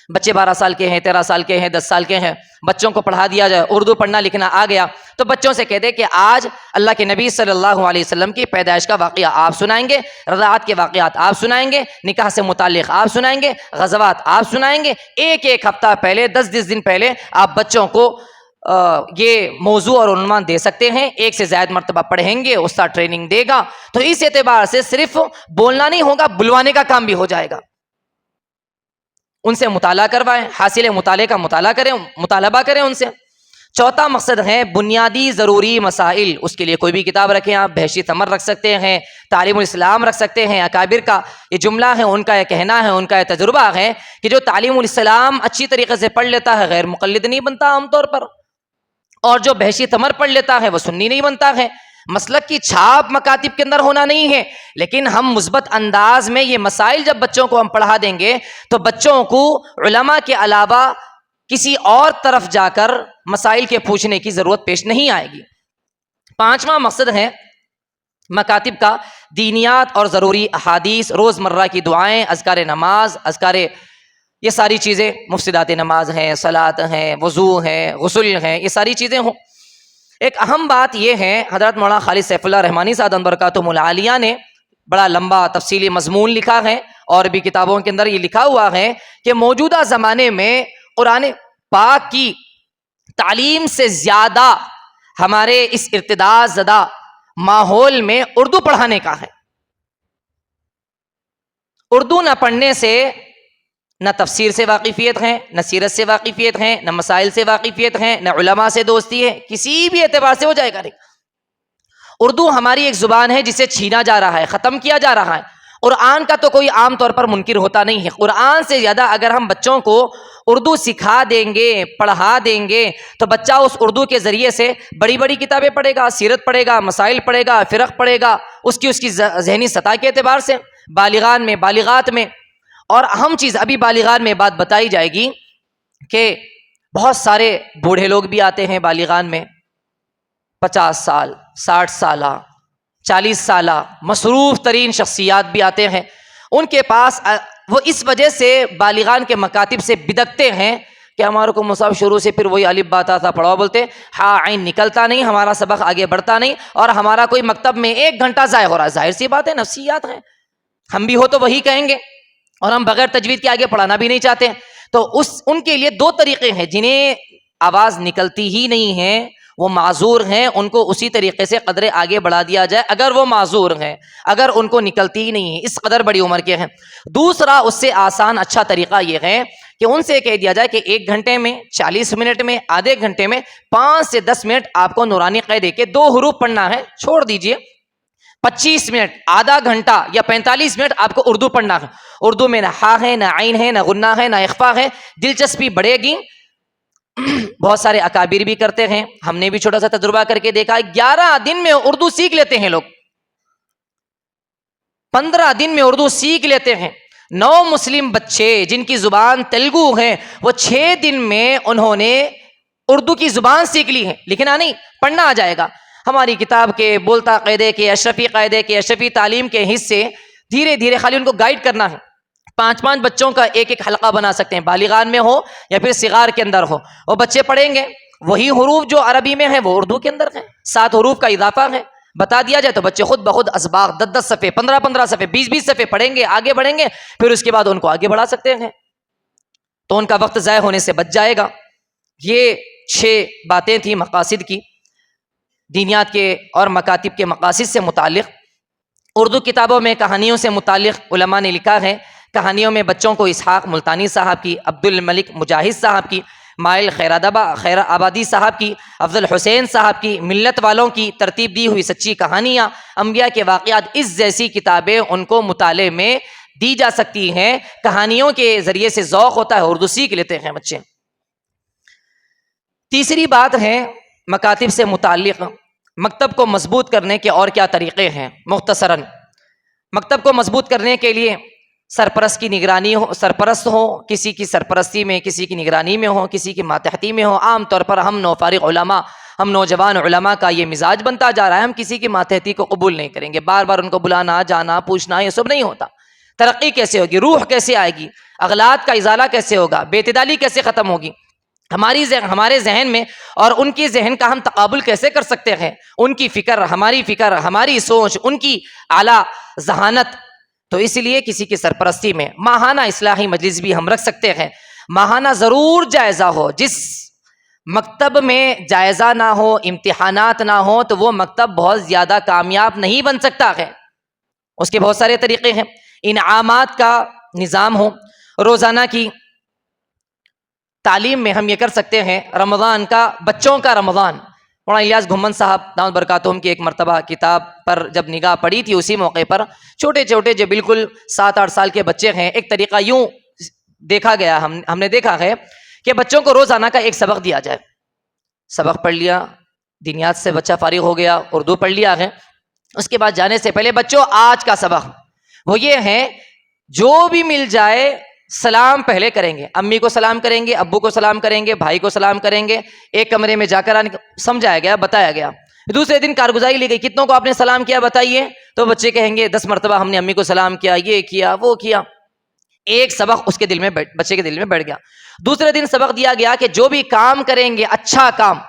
بچے 12 سال کے ہیں، 13 سال کے ہیں، 10 سال کے ہیں، بچوں کو پڑھا دیا جائے، اردو پڑھنا لکھنا آ گیا تو بچوں سے کہہ دے کہ آج اللہ کے نبی صلی اللہ علیہ وسلم کی پیدائش کا واقعہ آپ سنائیں گے، رضاعت کے واقعات آپ سنائیں گے، نکاح سے متعلق آپ سنائیں گے، غزوات آپ سنائیں گے. ایک ہفتہ پہلے، 10 دن پہلے آپ بچوں کو یہ موضوع اور عنوان دے سکتے ہیں. 1 سے زائد مرتبہ پڑھیں گے، استاد ٹریننگ دے گا. تو اس اعتبار سے صرف بولنا نہیں ہوگا، بلوانے کا کام بھی ہو جائے گا. ان سے مطالعہ کروائیں، حاصل مطالعے کا مطالعہ کریں، مطالبہ کریں ان سے. چوتھا مقصد ہے بنیادی ضروری مسائل. اس کے لیے کوئی بھی کتاب رکھیں آپ، بہشتی ثمر رکھ سکتے ہیں، تعلیم الاسلام رکھ سکتے ہیں. اکابر کا یہ جملہ ہے، ان کا یہ کہنا ہے، ان کا یہ تجربہ ہے کہ جو تعلیم الاسلام اچھی طریقے سے پڑھ لیتا ہے غیر مقلد نہیں بنتا عام طور پر، اور جو بہشتی ثمر پڑھ لیتا ہے وہ سنی نہیں بنتا ہے. مسلک کی چھاپ مکاتب کے اندر ہونا نہیں ہے، لیکن ہم مثبت انداز میں یہ مسائل جب بچوں کو ہم پڑھا دیں گے تو بچوں کو علماء کے علاوہ کسی اور طرف جا کر مسائل کے پوچھنے کی ضرورت پیش نہیں آئے گی. پانچواں مقصد ہے مکاتب کا دینیات اور ضروری احادیث، روزمرہ کی دعائیں، اذکار نماز، یہ ساری چیزیں، مفسدات نماز ہیں، صلاۃ ہیں، وضو ہیں، غسل ہیں، یہ ساری چیزیں ہوں. ایک اہم بات یہ ہے، حضرت مولانا خالد سیف اللہ رحمانی صاحب برکاتہم العالیہ نے بڑا لمبا تفصیلی مضمون لکھا ہے، اور بھی کتابوں کے اندر یہ لکھا ہوا ہے کہ موجودہ زمانے میں قرآن پاک کی تعلیم سے زیادہ ہمارے اس ارتداد زدہ ماحول میں اردو پڑھانے کا ہے. اردو نہ پڑھنے سے نہ تفسیر سے واقفیت ہے، نہ سیرت سے واقفیت ہے، نہ مسائل سے واقفیت ہے، نہ علماء سے دوستی ہے، کسی بھی اعتبار سے ہو جائے گا نہیں. اردو ہماری ایک زبان ہے جسے چھینا جا رہا ہے، ختم کیا جا رہا ہے. قرآن کا تو کوئی عام طور پر منکر ہوتا نہیں ہے. قرآن سے زیادہ اگر ہم بچوں کو اردو سکھا دیں گے، پڑھا دیں گے، تو بچہ اس اردو کے ذریعے سے بڑی بڑی کتابیں پڑھے گا، سیرت پڑھے گا، مسائل پڑھے گا، فرق پڑھے گا، اس کی ذہنی سطح کے اعتبار سے بالغان میں، بالغات میں. اور اہم چیز ابھی بالغان میں بات بتائی جائے گی کہ بہت سارے بوڑھے لوگ بھی آتے ہیں بالغان میں، 50 سال، 60 سالہ، 40 سالہ مصروف ترین شخصیات بھی آتے ہیں. ان کے پاس وہ اس وجہ سے بالغان کے مکاتب سے بدکتے ہیں کہ ہمارے کو مصحف شروع سے پھر وہی الف باتا تھا پڑھاؤ بولتے، ہاں عین نکلتا نہیں، ہمارا سبق آگے بڑھتا نہیں، اور ہمارا کوئی مکتب میں 1 گھنٹہ ضائع ہو رہا ہے. ظاہر سی بات ہے، نفسیات ہیں، ہم بھی ہو تو وہی کہیں گے، اور ہم بغیر تجوید کے آگے پڑھانا بھی نہیں چاہتے. تو ان کے لیے 2 طریقے ہیں. جنہیں آواز نکلتی ہی نہیں ہے وہ معذور ہیں، ان کو اسی طریقے سے قدرے آگے بڑھا دیا جائے اگر وہ معذور ہیں، اگر ان کو نکلتی ہی نہیں ہے، اس قدر بڑی عمر کے ہیں. دوسرا اس سے آسان اچھا طریقہ یہ ہے کہ ان سے کہہ دیا جائے کہ 1 گھنٹے میں، 40 منٹ میں، آدھے گھنٹے میں 5 سے 10 منٹ آپ کو نورانی قاعدے کے 2 حروف پڑھنا ہے، چھوڑ دیجئے. 25 منٹ، آدھا گھنٹہ یا 45 منٹ آپ کو اردو پڑھنا ہے. اردو میں نہ ہا ہے، نہ عین ہے، نہ غنہ ہے، نہ اخفا ہے. دلچسپی بڑھے گی. بہت سارے اکابر بھی کرتے ہیں، ہم نے بھی چھوٹا سا تجربہ کر کے دیکھا. 11 دن میں اردو سیکھ لیتے ہیں لوگ، 15 دن میں اردو سیکھ لیتے ہیں. 9 مسلم بچے جن کی زبان تیلگو ہے، وہ 6 دن میں انہوں نے اردو کی زبان سیکھ لی ہے. لکھنا نہیں، پڑھنا آ جائے گا. ہماری کتاب کے بولتا قاعدے کے، اشرفی قاعدے کے، اشرفی تعلیم کے حصے دھیرے دھیرے خالی ان کو گائیڈ کرنا ہے. 5 بچوں کا ایک حلقہ بنا سکتے ہیں، بالغان میں ہو یا پھر صغار کے اندر ہو. وہ بچے پڑھیں گے وہی حروف جو عربی میں ہیں وہ اردو کے اندر ہیں، 7 حروف کا اضافہ ہے. بتا دیا جائے تو بچے خود بخود اسباق 10 صفحے، 15 صفحے، 20 صفحے پڑھیں گے، آگے بڑھیں گے، پھر اس کے بعد ان کو آگے بڑھا سکتے ہیں. تو ان کا وقت ضائع ہونے سے بچ جائے گا. یہ 6 باتیں تھیں مقاصد کی، دینیات کے اور مکاتب کے مقاصد سے متعلق. اردو کتابوں میں کہانیوں سے متعلق علماء نے لکھا ہے. کہانیوں میں بچوں کو اسحاق ملتانی صاحب کی، عبد الملک مجاہد صاحب کی، مائل خیر آبادی صاحب کی، افضل حسین صاحب کی، ملت والوں کی ترتیب دی ہوئی سچی کہانیاں، انبیاء کے واقعات، اس جیسی کتابیں ان کو مطالعے میں دی جا سکتی ہیں. کہانیوں کے ذریعے سے ذوق ہوتا ہے، اردو سیکھ لیتے ہیں بچے. تیسری بات ہے مکاتب سے متعلق مکتب کو مضبوط کرنے کے اور کیا طریقے ہیں. مختصراً مکتب کو مضبوط کرنے کے لیے سرپرست کی نگرانی ہو، سرپرست ہو، کسی کی سرپرستی میں، کسی کی نگرانی میں ہو، کسی کی ماتحتی میں ہو. عام طور پر ہم نوفارغ علماء، ہم نوجوان علماء کا یہ مزاج بنتا جا رہا ہے، ہم کسی کی ماتحتی کو قبول نہیں کریں گے. بار بار ان کو بلانا، جانا، پوچھنا، یہ سب نہیں ہوتا. ترقی کیسے ہوگی؟ روح کیسے آئے گی؟ اغلاط کا ازالہ کیسے ہوگا؟ بے اعتدالی کیسے ختم ہوگی؟ ہمارے ذہن میں اور ان کی ذہن کا ہم تقابل کیسے کر سکتے ہیں؟ ان کی فکر، ہماری سوچ، ان کی اعلیٰ ذہانت. تو اس لیے کسی کی سرپرستی میں ماہانہ اصلاحی مجلس بھی ہم رکھ سکتے ہیں. ماہانہ ضرور جائزہ ہو. جس مکتب میں جائزہ نہ ہو، امتحانات نہ ہو، تو وہ مکتب بہت زیادہ کامیاب نہیں بن سکتا ہے. اس کے بہت سارے طریقے ہیں. انعامات کا نظام ہو، روزانہ کی تعلیم میں ہم یہ کر سکتے ہیں، رمضان کا، بچوں کا رمضان۔ مولانا الیاس گھمن صاحب دامت برکاتہم کی ایک مرتبہ کتاب پر جب نگاہ پڑی تھی، اسی موقع پر چھوٹے چھوٹے جو بالکل 7-8 سال کے بچے ہیں، ایک طریقہ یوں دیکھا گیا، ہم نے دیکھا ہے کہ بچوں کو روزانہ کا ایک سبق دیا جائے۔ سبق پڑھ لیا، دینیات سے بچہ فارغ ہو گیا، اردو پڑھ لیا ہے، اس کے بعد جانے سے پہلے بچوں آج کا سبق وہ یہ ہے، جو بھی مل جائے سلام پہلے کریں گے، امی کو سلام کریں گے، ابو کو سلام کریں گے، بھائی کو سلام کریں گے، ایک کمرے میں جا کر سمجھایا گیا، بتایا گیا۔ دوسرے دن کارگزاری لی گئی، کتنوں کو آپ نے سلام کیا بتائیے، تو بچے کہیں گے 10 مرتبہ ہم نے امی کو سلام کیا، یہ کیا وہ کیا۔ ایک سبق اس کے دل میں بچے کے دل میں بیٹھ گیا۔ دوسرے دن سبق دیا گیا کہ جو بھی کام کریں گے اچھا کام،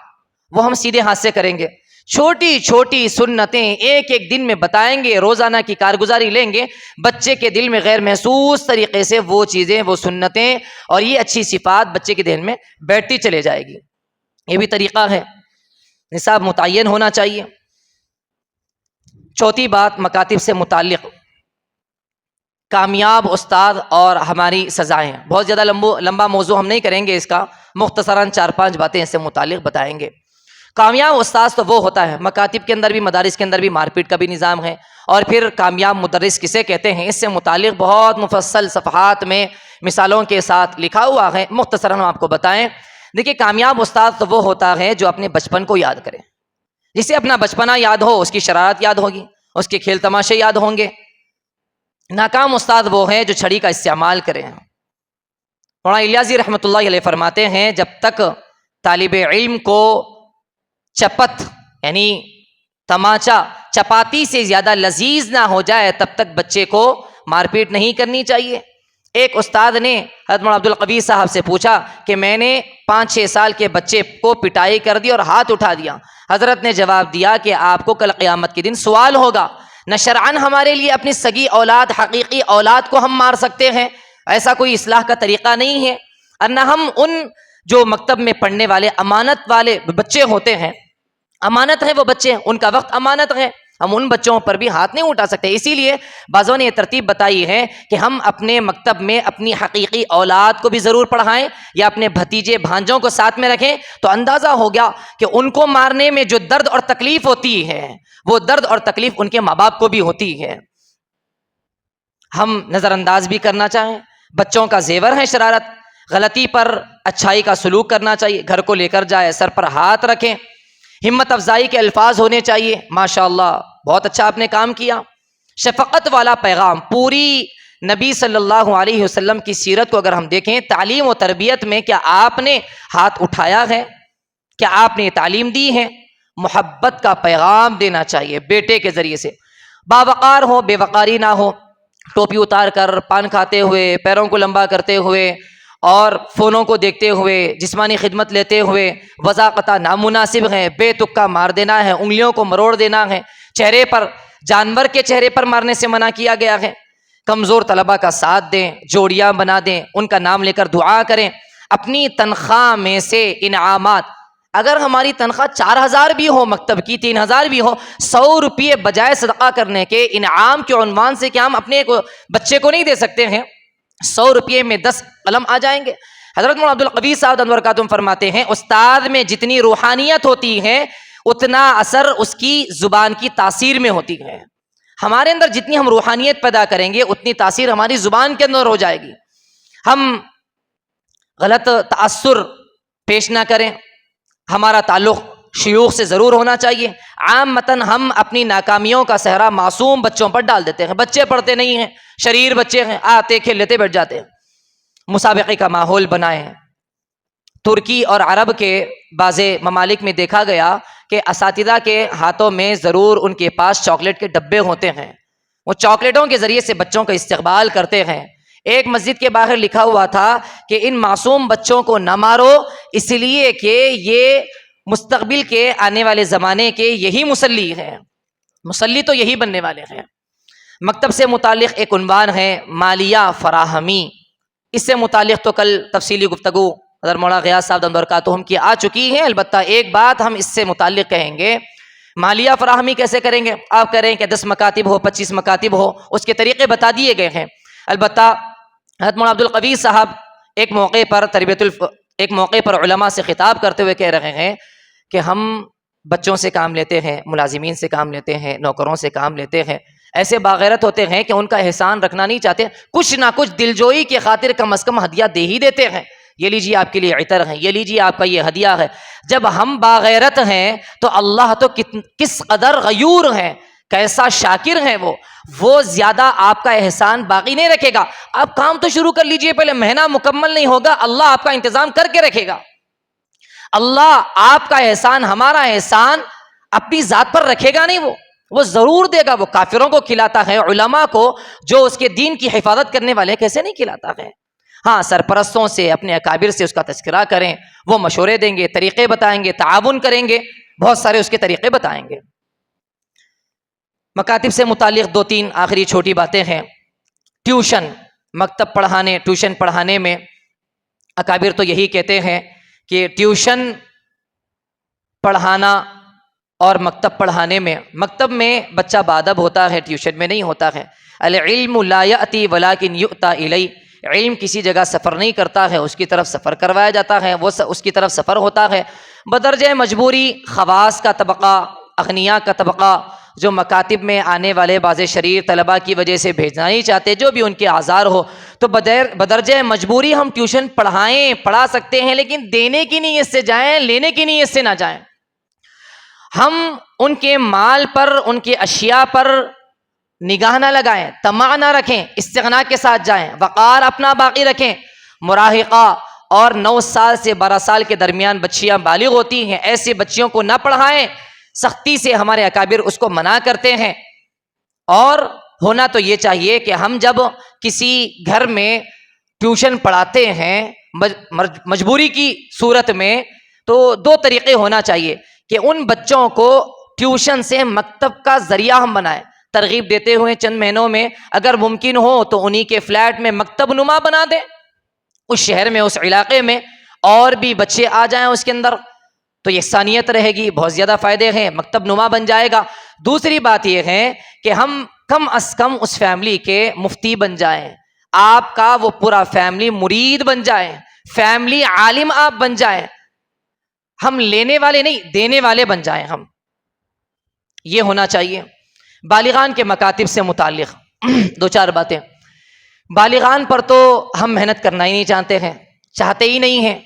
وہ ہم سیدھے ہاتھ سے کریں گے، چھوٹی چھوٹی سنتیں ایک ایک دن میں بتائیں گے، روزانہ کی کارگزاری لیں گے، بچے کے دل میں غیر محسوس طریقے سے وہ چیزیں، وہ سنتیں اور یہ اچھی صفات بچے کے دل میں بیٹھتی چلے جائے گی۔ یہ بھی طریقہ ہے، نصاب متعین ہونا چاہیے۔ چوتھی بات مکاتب سے متعلق، کامیاب استاد اور ہماری سزائیں۔ بہت زیادہ لمبا موضوع ہم نہیں کریں گے اس کا، مختصراً 4-5 باتیں اس سے متعلق بتائیں گے۔ کامیاب استاذ تو وہ ہوتا ہے، مکاتب کے اندر بھی، مدارس کے اندر بھی مار پیٹ کا بھی نظام ہے، اور پھر کامیاب مدرس کسے کہتے ہیں، اس سے متعلق بہت مفصل صفحات میں مثالوں کے ساتھ لکھا ہوا ہے، مختصراً ہم آپ کو بتائیں۔ دیکھیے، کامیاب استاد تو وہ ہوتا ہے جو اپنے بچپن کو یاد کرے، جسے اپنا بچپنا یاد ہو، اس کی شرارت یاد ہوگی، اس کے کھیل تماشے یاد ہوں گے۔ ناکام استاد وہ ہے جو چھڑی کا استعمال کرے۔ مولانا الیاسی رحمۃ اللہ علیہ فرماتے ہیں، جب تک طالب علم کو چپت یعنی تماچا چپاتی سے زیادہ لذیذ نہ ہو جائے، تب تک بچے کو مار پیٹ نہیں کرنی چاہیے۔ ایک استاد نے حضرت مولانا عبدالقوی صاحب سے پوچھا کہ میں نے 5-6 سال کے بچے کو پٹائی کر دی اور ہاتھ اٹھا دیا۔ حضرت نے جواب دیا کہ آپ کو کل قیامت کے دن سوال ہوگا، نہ شرعاً ہمارے لیے اپنی سگی اولاد، حقیقی اولاد کو ہم مار سکتے ہیں، ایسا کوئی اصلاح کا طریقہ نہیں ہے، اور نہ ہم ان جو مکتب میں پڑھنے والے امانت والے بچے ہوتے ہیں، امانت ہے وہ بچے، ان کا وقت امانت ہے، ہم ان بچوں پر بھی ہاتھ نہیں اٹھا سکتے۔ اسی لیے بعضوں نے یہ ترتیب بتائی ہے کہ ہم اپنے مکتب میں اپنی حقیقی اولاد کو بھی ضرور پڑھائیں، یا اپنے بھتیجے بھانجوں کو ساتھ میں رکھیں، تو اندازہ ہو گیا کہ ان کو مارنے میں جو درد اور تکلیف ہوتی ہے، وہ درد اور تکلیف ان کے ماں باپ کو بھی ہوتی ہے۔ ہم نظر انداز بھی کرنا چاہیں، بچوں کا زیور ہے شرارت، غلطی پر اچھائی کا سلوک کرنا چاہیے، گھر کو لے کر جائے، سر پر ہاتھ رکھیں، ہمت افزائی کے الفاظ ہونے چاہیے، ماشاءاللہ بہت اچھا آپ نے کام کیا، شفقت والا پیغام۔ پوری نبی صلی اللہ علیہ وسلم کی سیرت کو اگر ہم دیکھیں، تعلیم و تربیت میں کیا آپ نے ہاتھ اٹھایا ہے؟ کیا آپ نے تعلیم دی ہے؟ محبت کا پیغام دینا چاہیے بیٹے کے ذریعے سے، باوقار ہو، بے وقاری نہ ہو، ٹوپی اتار کر، پان کھاتے ہوئے، پیروں کو لمبا کرتے ہوئے اور فونوں کو دیکھتے ہوئے، جسمانی خدمت لیتے ہوئے، وضاقتہ نامناسب ہے، بے تکا مار دینا ہے، انگلیوں کو مروڑ دینا ہے، چہرے پر، جانور کے چہرے پر مارنے سے منع کیا گیا ہے۔ کمزور طلبہ کا ساتھ دیں، جوڑیاں بنا دیں، ان کا نام لے کر دعا کریں، اپنی تنخواہ میں سے انعامات، اگر ہماری تنخواہ 4000 بھی ہو، مکتب کی 3000 بھی ہو، 100 روپئے بجائے صدقہ کرنے کے انعام کے عنوان سے کیا ہم اپنے بچے کو نہیں دے سکتے ہیں؟ 100 روپئے میں 10 قلم آ جائیں گے۔ حضرت مولانا عبدالقوی صاحب دامت برکاتہم فرماتے ہیں، استاد میں جتنی روحانیت ہوتی ہے، اتنا اثر اس کی زبان کی تاثیر میں ہوتی ہے۔ ہمارے اندر جتنی ہم روحانیت پیدا کریں گے، اتنی تاثیر ہماری زبان کے اندر ہو جائے گی۔ ہم غلط تأثر پیش نہ کریں، ہمارا تعلق شیوخ سے ضرور ہونا چاہیے۔ عامتاً ہم اپنی ناکامیوں کا صحرا معصوم بچوں پر ڈال دیتے ہیں، بچے پڑھتے نہیں ہیں، شریر بچے ہیں، آتے کھیل لیتے بیٹھ جاتے ہیں۔ مسابقے کا ماحول بنائیں۔ ترکی اور عرب کے بعض ممالک میں دیکھا گیا کہ اساتذہ کے ہاتھوں میں ضرور ان کے پاس چاکلیٹ کے ڈبے ہوتے ہیں، وہ چاکلیٹوں کے ذریعے سے بچوں کا استقبال کرتے ہیں۔ ایک مسجد کے باہر لکھا ہوا تھا کہ ان معصوم بچوں کو نہ مارو، اس لیے کہ یہ مستقبل کے آنے والے زمانے کے یہی مسلی ہیں، مسلی تو یہی بننے والے ہیں۔ مکتب سے متعلق ایک عنوان ہے مالیہ فراہمی، اس سے متعلق تو کل تفصیلی گفتگو حضرت مولانا غیاث صاحب دامت برکاتہم کی آ چکی ہے، البتہ ایک بات ہم اس سے متعلق کہیں گے، مالیہ فراہمی کیسے کریں گے؟ آپ کہہ رہے ہیں کہ 10 مکاتب ہو، 25 مکاتب ہو، اس کے طریقے بتا دیے گئے ہیں۔ البتہ حضرت مولانا عبدالقوی صاحب ایک موقع پر ایک موقع پر علماء سے خطاب کرتے ہوئے کہہ رہے ہیں کہ ہم بچوں سے کام لیتے ہیں، ملازمین سے کام لیتے ہیں، نوکروں سے کام لیتے ہیں، ایسے باغیرت ہوتے ہیں کہ ان کا احسان رکھنا نہیں چاہتے، کچھ نہ کچھ دلجوئی کی خاطر کم از کم ہدیہ دے ہی دیتے ہیں، یہ لیجیے آپ کے لیے عطر ہے، یہ لیجیے آپ کا یہ ہدیہ ہے۔ جب ہم باغیرت ہیں تو اللہ تو کس قدر غیور ہیں، کیسا شاکر ہیں وہ زیادہ آپ کا احسان باقی نہیں رکھے گا۔ آپ کام تو شروع کر لیجئے، پہلے مہینہ مکمل نہیں ہوگا، اللہ آپ کا انتظام کر کے رکھے گا۔ اللہ آپ کا احسان، ہمارا احسان اپنی ذات پر رکھے گا نہیں، وہ ضرور دے گا۔ وہ کافروں کو کھلاتا ہے، علماء کو جو اس کے دین کی حفاظت کرنے والے کیسے نہیں کھلاتا ہے۔ ہاں، سرپرستوں سے، اپنے اکابر سے اس کا تذکرہ کریں، وہ مشورے دیں گے، طریقے بتائیں گے، تعاون کریں گے، بہت سارے اس کے طریقے بتائیں گے۔ مکاتب سے متعلق 2-3 آخری چھوٹی باتیں ہیں۔ ٹیوشن، مکتب پڑھانے، ٹیوشن پڑھانے میں اکابر تو یہی کہتے ہیں کہ ٹیوشن پڑھانا اور مکتب پڑھانے میں، مکتب میں بچہ باادب ہوتا ہے، ٹیوشن میں نہیں ہوتا ہے۔ العلم لا یأتی ولکن یؤتی الیہ، علم کسی جگہ سفر نہیں کرتا ہے، اس کی طرف سفر کروایا جاتا ہے، وہ اس کی طرف سفر ہوتا ہے۔ بدرجہ مجبوری خواص کا طبقہ، اغنیاء کا طبقہ جو مکاتب میں آنے والے بعض شریر طلباء کی وجہ سے بھیجنا نہیں چاہتے، جو بھی ان کے اعذار ہو، تو بدرجہ مجبوری ہم ٹیوشن پڑھا سکتے ہیں، لیکن دینے کی نیت سے جائیں، لینے کی نیت سے نہ جائیں۔ ہم ان کے مال پر، ان کے اشیاء پر نگاہ نہ لگائیں، طمع نہ رکھیں، استغنا کے ساتھ جائیں، وقار اپنا باقی رکھیں۔ مراہقہ اور 9 سال سے 12 سال کے درمیان بچیاں بالغ ہوتی ہیں، ایسے بچیوں کو نہ پڑھائیں، سختی سے ہمارے اکابر اس کو منع کرتے ہیں۔ اور ہونا تو یہ چاہیے کہ ہم جب کسی گھر میں ٹیوشن پڑھاتے ہیں مجبوری کی صورت میں، تو 2 طریقے ہونا چاہیے کہ ان بچوں کو ٹیوشن سے مکتب کا ذریعہ ہم بنائیں، ترغیب دیتے ہوئے چند مہینوں میں اگر ممکن ہو تو انہی کے فلیٹ میں مکتب نما بنا دیں، اس شہر میں، اس علاقے میں، اور بھی بچے آ جائیں اس کے اندر، تو یہ ثانیت رہے گی، بہت زیادہ فائدے ہیں، مکتب نما بن جائے گا۔ دوسری بات یہ ہے کہ ہم کم از کم اس فیملی کے مفتی بن جائیں، آپ کا وہ پورا فیملی مرید بن جائیں، فیملی عالم آپ بن جائیں، ہم لینے والے نہیں، دینے والے بن جائیں ہم، یہ ہونا چاہیے۔ بالغان کے مکاتب سے متعلق 2-4 باتیں۔ بالغان پر تو ہم محنت کرنا ہی نہیں چاہتے ہی نہیں ہیں،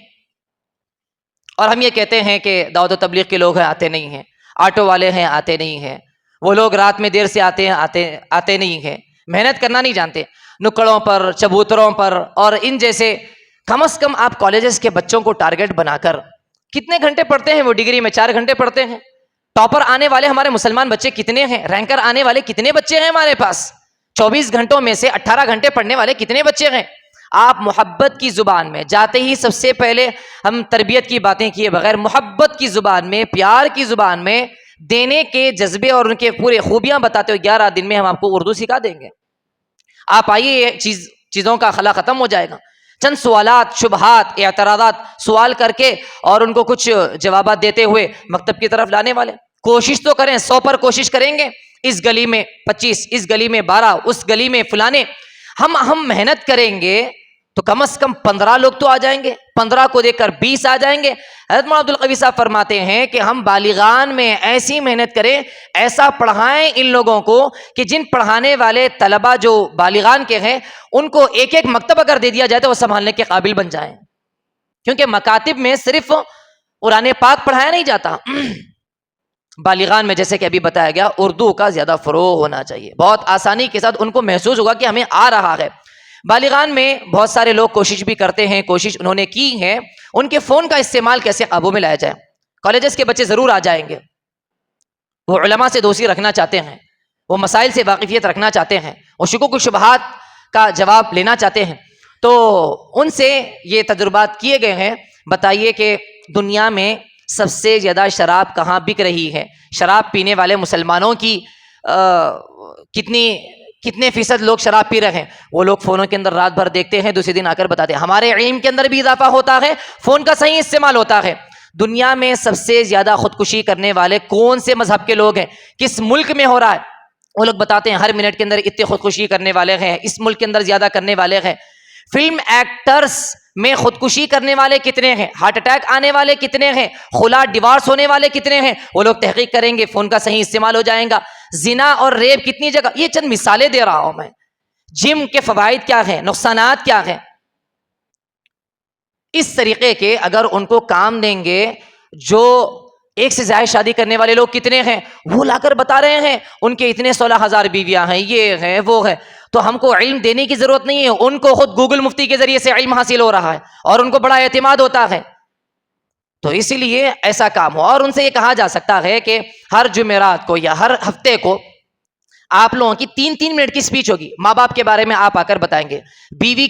اور ہم یہ کہتے ہیں کہ دعوت و تبلیغ کے لوگ ہیں، آتے نہیں ہیں، آٹو والے ہیں، آتے نہیں ہیں، وہ لوگ رات میں دیر سے آتے ہیں، آتے نہیں ہیں، محنت کرنا نہیں جانتے۔ نکڑوں پر، چبوتروں پر اور ان جیسے، کم از کم آپ کالجز کے بچوں کو ٹارگٹ بنا کر، کتنے گھنٹے پڑھتے ہیں وہ ڈگری میں؟ 4 گھنٹے پڑھتے ہیں۔ ٹاپر آنے والے ہمارے مسلمان بچے کتنے ہیں؟ رینکر آنے والے کتنے بچے ہیں ہمارے پاس؟ 24 گھنٹوں میں سے 18 گھنٹے پڑھنے والے کتنے بچے ہیں؟ آپ محبت کی زبان میں جاتے ہی، سب سے پہلے ہم تربیت کی باتیں کیے بغیر محبت کی زبان میں، پیار کی زبان میں، دینے کے جذبے اور ان کے پورے خوبیاں بتاتے ہوئے 11 دن میں ہم آپ کو اردو سکھا دیں گے۔ آپ آئیے، یہ چیزوں کا خلا ختم ہو جائے گا۔ چند سوالات، شبہات، اعتراضات سوال کر کے اور ان کو کچھ جوابات دیتے ہوئے مکتب کی طرف لانے والے، کوشش تو کریں، 100 پر کوشش کریں گے، اس گلی میں 25، اس گلی میں 12، اس گلی میں فلانے، ہم محنت کریں گے تو کم از کم 15 لوگ تو آ جائیں گے، 15 کو دیکھ کر 20 آ جائیں گے۔ حضرت مولانا عبدالقوی صاحب فرماتے ہیں کہ ہم بالغان میں ایسی محنت کریں، ایسا پڑھائیں ان لوگوں کو کہ جن پڑھانے والے طلبہ جو بالغان کے ہیں، ان کو ایک مکتب اگر دے دیا جائے تو وہ سنبھالنے کے قابل بن جائیں، کیونکہ مکاتب میں صرف قرآن پاک پڑھایا نہیں جاتا، بالغان میں جیسے کہ ابھی بتایا گیا اردو کا زیادہ فروغ ہونا چاہیے، بہت آسانی کے ساتھ ان کو محسوس ہوگا کہ ہمیں آ رہا ہے۔ بالغان میں بہت سارے لوگ کوشش بھی کرتے ہیں، کوشش انہوں نے کی ہے، ان کے فون کا استعمال کیسے قابو میں لایا جائے۔ کالجز کے بچے ضرور آ جائیں گے، وہ علماء سے دوستی رکھنا چاہتے ہیں، وہ مسائل سے واقفیت رکھنا چاہتے ہیں، وہ شکوک و شبہات کا جواب لینا چاہتے ہیں، تو ان سے یہ تجربات کیے گئے ہیں۔ بتائیے کہ دنیا میں سب سے زیادہ شراب کہاں بک رہی ہے؟ شراب پینے والے مسلمانوں کی کتنے فیصد لوگ شراب پی رہے ہیں؟ وہ لوگ فونوں کے اندر رات بھر دیکھتے ہیں، دوسرے دن آ کر بتاتے ہیں۔ ہمارے علم کے اندر بھی اضافہ ہوتا ہے، فون کا صحیح استعمال ہوتا ہے۔ دنیا میں سب سے زیادہ خودکشی کرنے والے کون سے مذہب کے لوگ ہیں؟ کس ملک میں ہو رہا ہے؟ وہ لوگ بتاتے ہیں ہر منٹ کے اندر اتنے خودکشی کرنے والے ہیں، اس ملک کے اندر زیادہ کرنے والے ہیں۔ فلم ایکٹرز میں خودکشی کرنے والے کتنے ہیں، ہارٹ اٹیک آنے والے کتنے ہیں، خلا ڈیوارس ہونے والے کتنے ہیں، وہ لوگ تحقیق کریں گے، فون کا صحیح استعمال ہو جائے گا. زنا اور ریپ کتنی جگہ، یہ چند مثالیں دے رہا ہوں میں. جم کے فوائد کیا ہیں، نقصانات کیا ہیں. اس طریقے کے اگر ان کو کام دیں گے، جو ایک سے زائد شادی کرنے والے لوگ کتنے ہیں وہ لا کر بتا رہے ہیں ان کے اتنے 16,000 بیویاں ہیں، یہ ہیں وہ ہے. تو ہم کو علم دینے کی ضرورت نہیں ہے، ان کو خود گوگل مفتی کے ذریعے سے علم حاصل ہو رہا ہے اور ان کو بڑا اعتماد ہوتا ہے. تو اسی لیے ایسا کام ہو. اور ان سے یہ کہا جا سکتا ہے کہ ہر جمعرات کو یا ہر ہفتے کو آپ لوگوں کی 3 منٹ کی سپیچ ہوگی. ماں باپ کے بارے میں آپ آ کر بتائیں گے، بیوی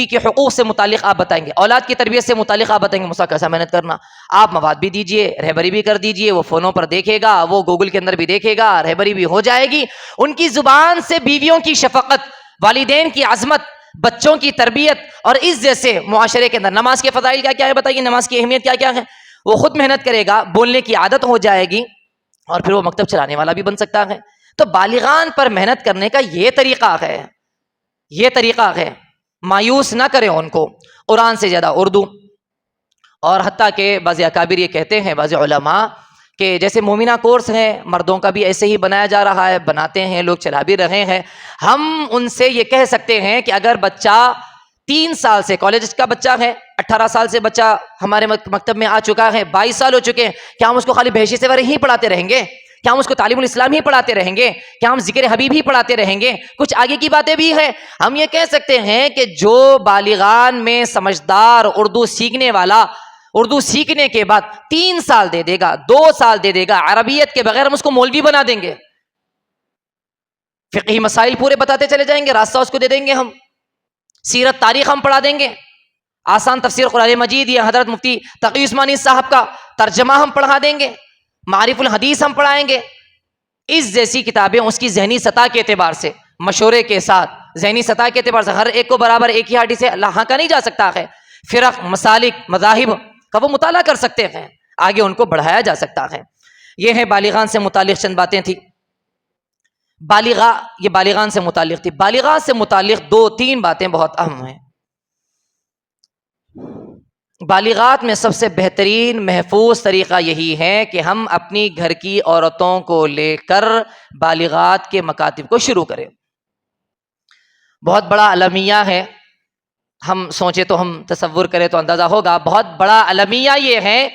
کے حقوق سے متعلق آپ بتائیں گے، اولاد کی تربیت سے متعلق آپ بتائیں گے مسا کیسا محنت کرنا. آپ مواد بھی دیجئے، رہبری بھی کر دیجئے. وہ فونوں پر دیکھے گا، وہ گوگل کے اندر بھی دیکھے گا، رہبری بھی ہو جائے گی. ان کی زبان سے بیویوں کی شفقت، والدین کی عظمت، بچوں کی تربیت اور اس جیسے معاشرے کے اندر نماز کے فضائل کیا کیا ہے بتائیے، نماز کی اہمیت کیا کیا ہے. وہ خود محنت کرے گا، بولنے کی عادت ہو جائے گی اور پھر وہ مکتب چلانے والا بھی بن سکتا ہے. تو بالغان پر محنت کرنے کا یہ طریقہ ہے، یہ طریقہ ہے. مایوس نہ کریں ان کو. قرآن سے زیادہ اردو. اور حتیٰ کہ بعض اکابر یہ کہتے ہیں، بعض علماء، کہ جیسے مومنہ کورس ہیں مردوں کا بھی ایسے ہی بنایا جا رہا ہے، بناتے ہیں لوگ، چلا بھی رہے ہیں. ہم ان سے یہ کہہ سکتے ہیں کہ اگر بچہ 3 سال سے، کالج کا بچہ ہے، 18 سال سے بچہ ہمارے مکتب میں آ چکا ہے، 22 سال ہو چکے ہیں، کیا ہم اس کو خالی بہشتی سے ہی پڑھاتے رہیں گے؟ کیا ہم اس کو تعلیم الاسلام ہی پڑھاتے رہیں گے؟ کیا ہم ذکر حبیب ہی پڑھاتے رہیں گے؟ کچھ آگے کی باتیں بھی ہیں. ہم یہ کہہ سکتے ہیں کہ جو بالغان میں سمجھدار اردو سیکھنے والا، اردو سیکھنے کے بعد 3 سال دے دے گا، 2 سال دے دے گا عربیت کے بغیر، ہم اس کو مولوی بنا دیں گے. فقہی مسائل پورے بتاتے چلے جائیں گے، راستہ اس کو دے دیں گے. ہم سیرت تاریخ ہم پڑھا دیں گے، آسان تفسیر قرآن مجید یا حضرت مفتی تقی عثمانی صاحب کا ترجمہ ہم پڑھا دیں گے، معارف الحدیث ہم پڑھائیں گے. اس جیسی کتابیں اس کی ذہنی سطح کے اعتبار سے، مشورے کے ساتھ ذہنی سطح کے اعتبار سے، ہر ایک کو برابر ایک ہی ہاڈی سے اللہ کا نہیں جا سکتا ہے. فرق، مسالک، مذاہب کا وہ مطالعہ کر سکتے ہیں، آگے ان کو بڑھایا جا سکتا ہے. یہ ہے بالغان سے متعلق چند باتیں تھی. یہ بالغان سے متعلق تھی. بالغات سے متعلق 2-3 باتیں بہت اہم ہیں. بالغات میں سب سے بہترین محفوظ طریقہ یہی ہے کہ ہم اپنی گھر کی عورتوں کو لے کر بالغات کے مکاتب کو شروع کریں. بہت بڑا المیہ ہے، ہم سوچے تو، ہم تصور کریں تو اندازہ ہوگا. بہت بڑا المیہ یہ ہے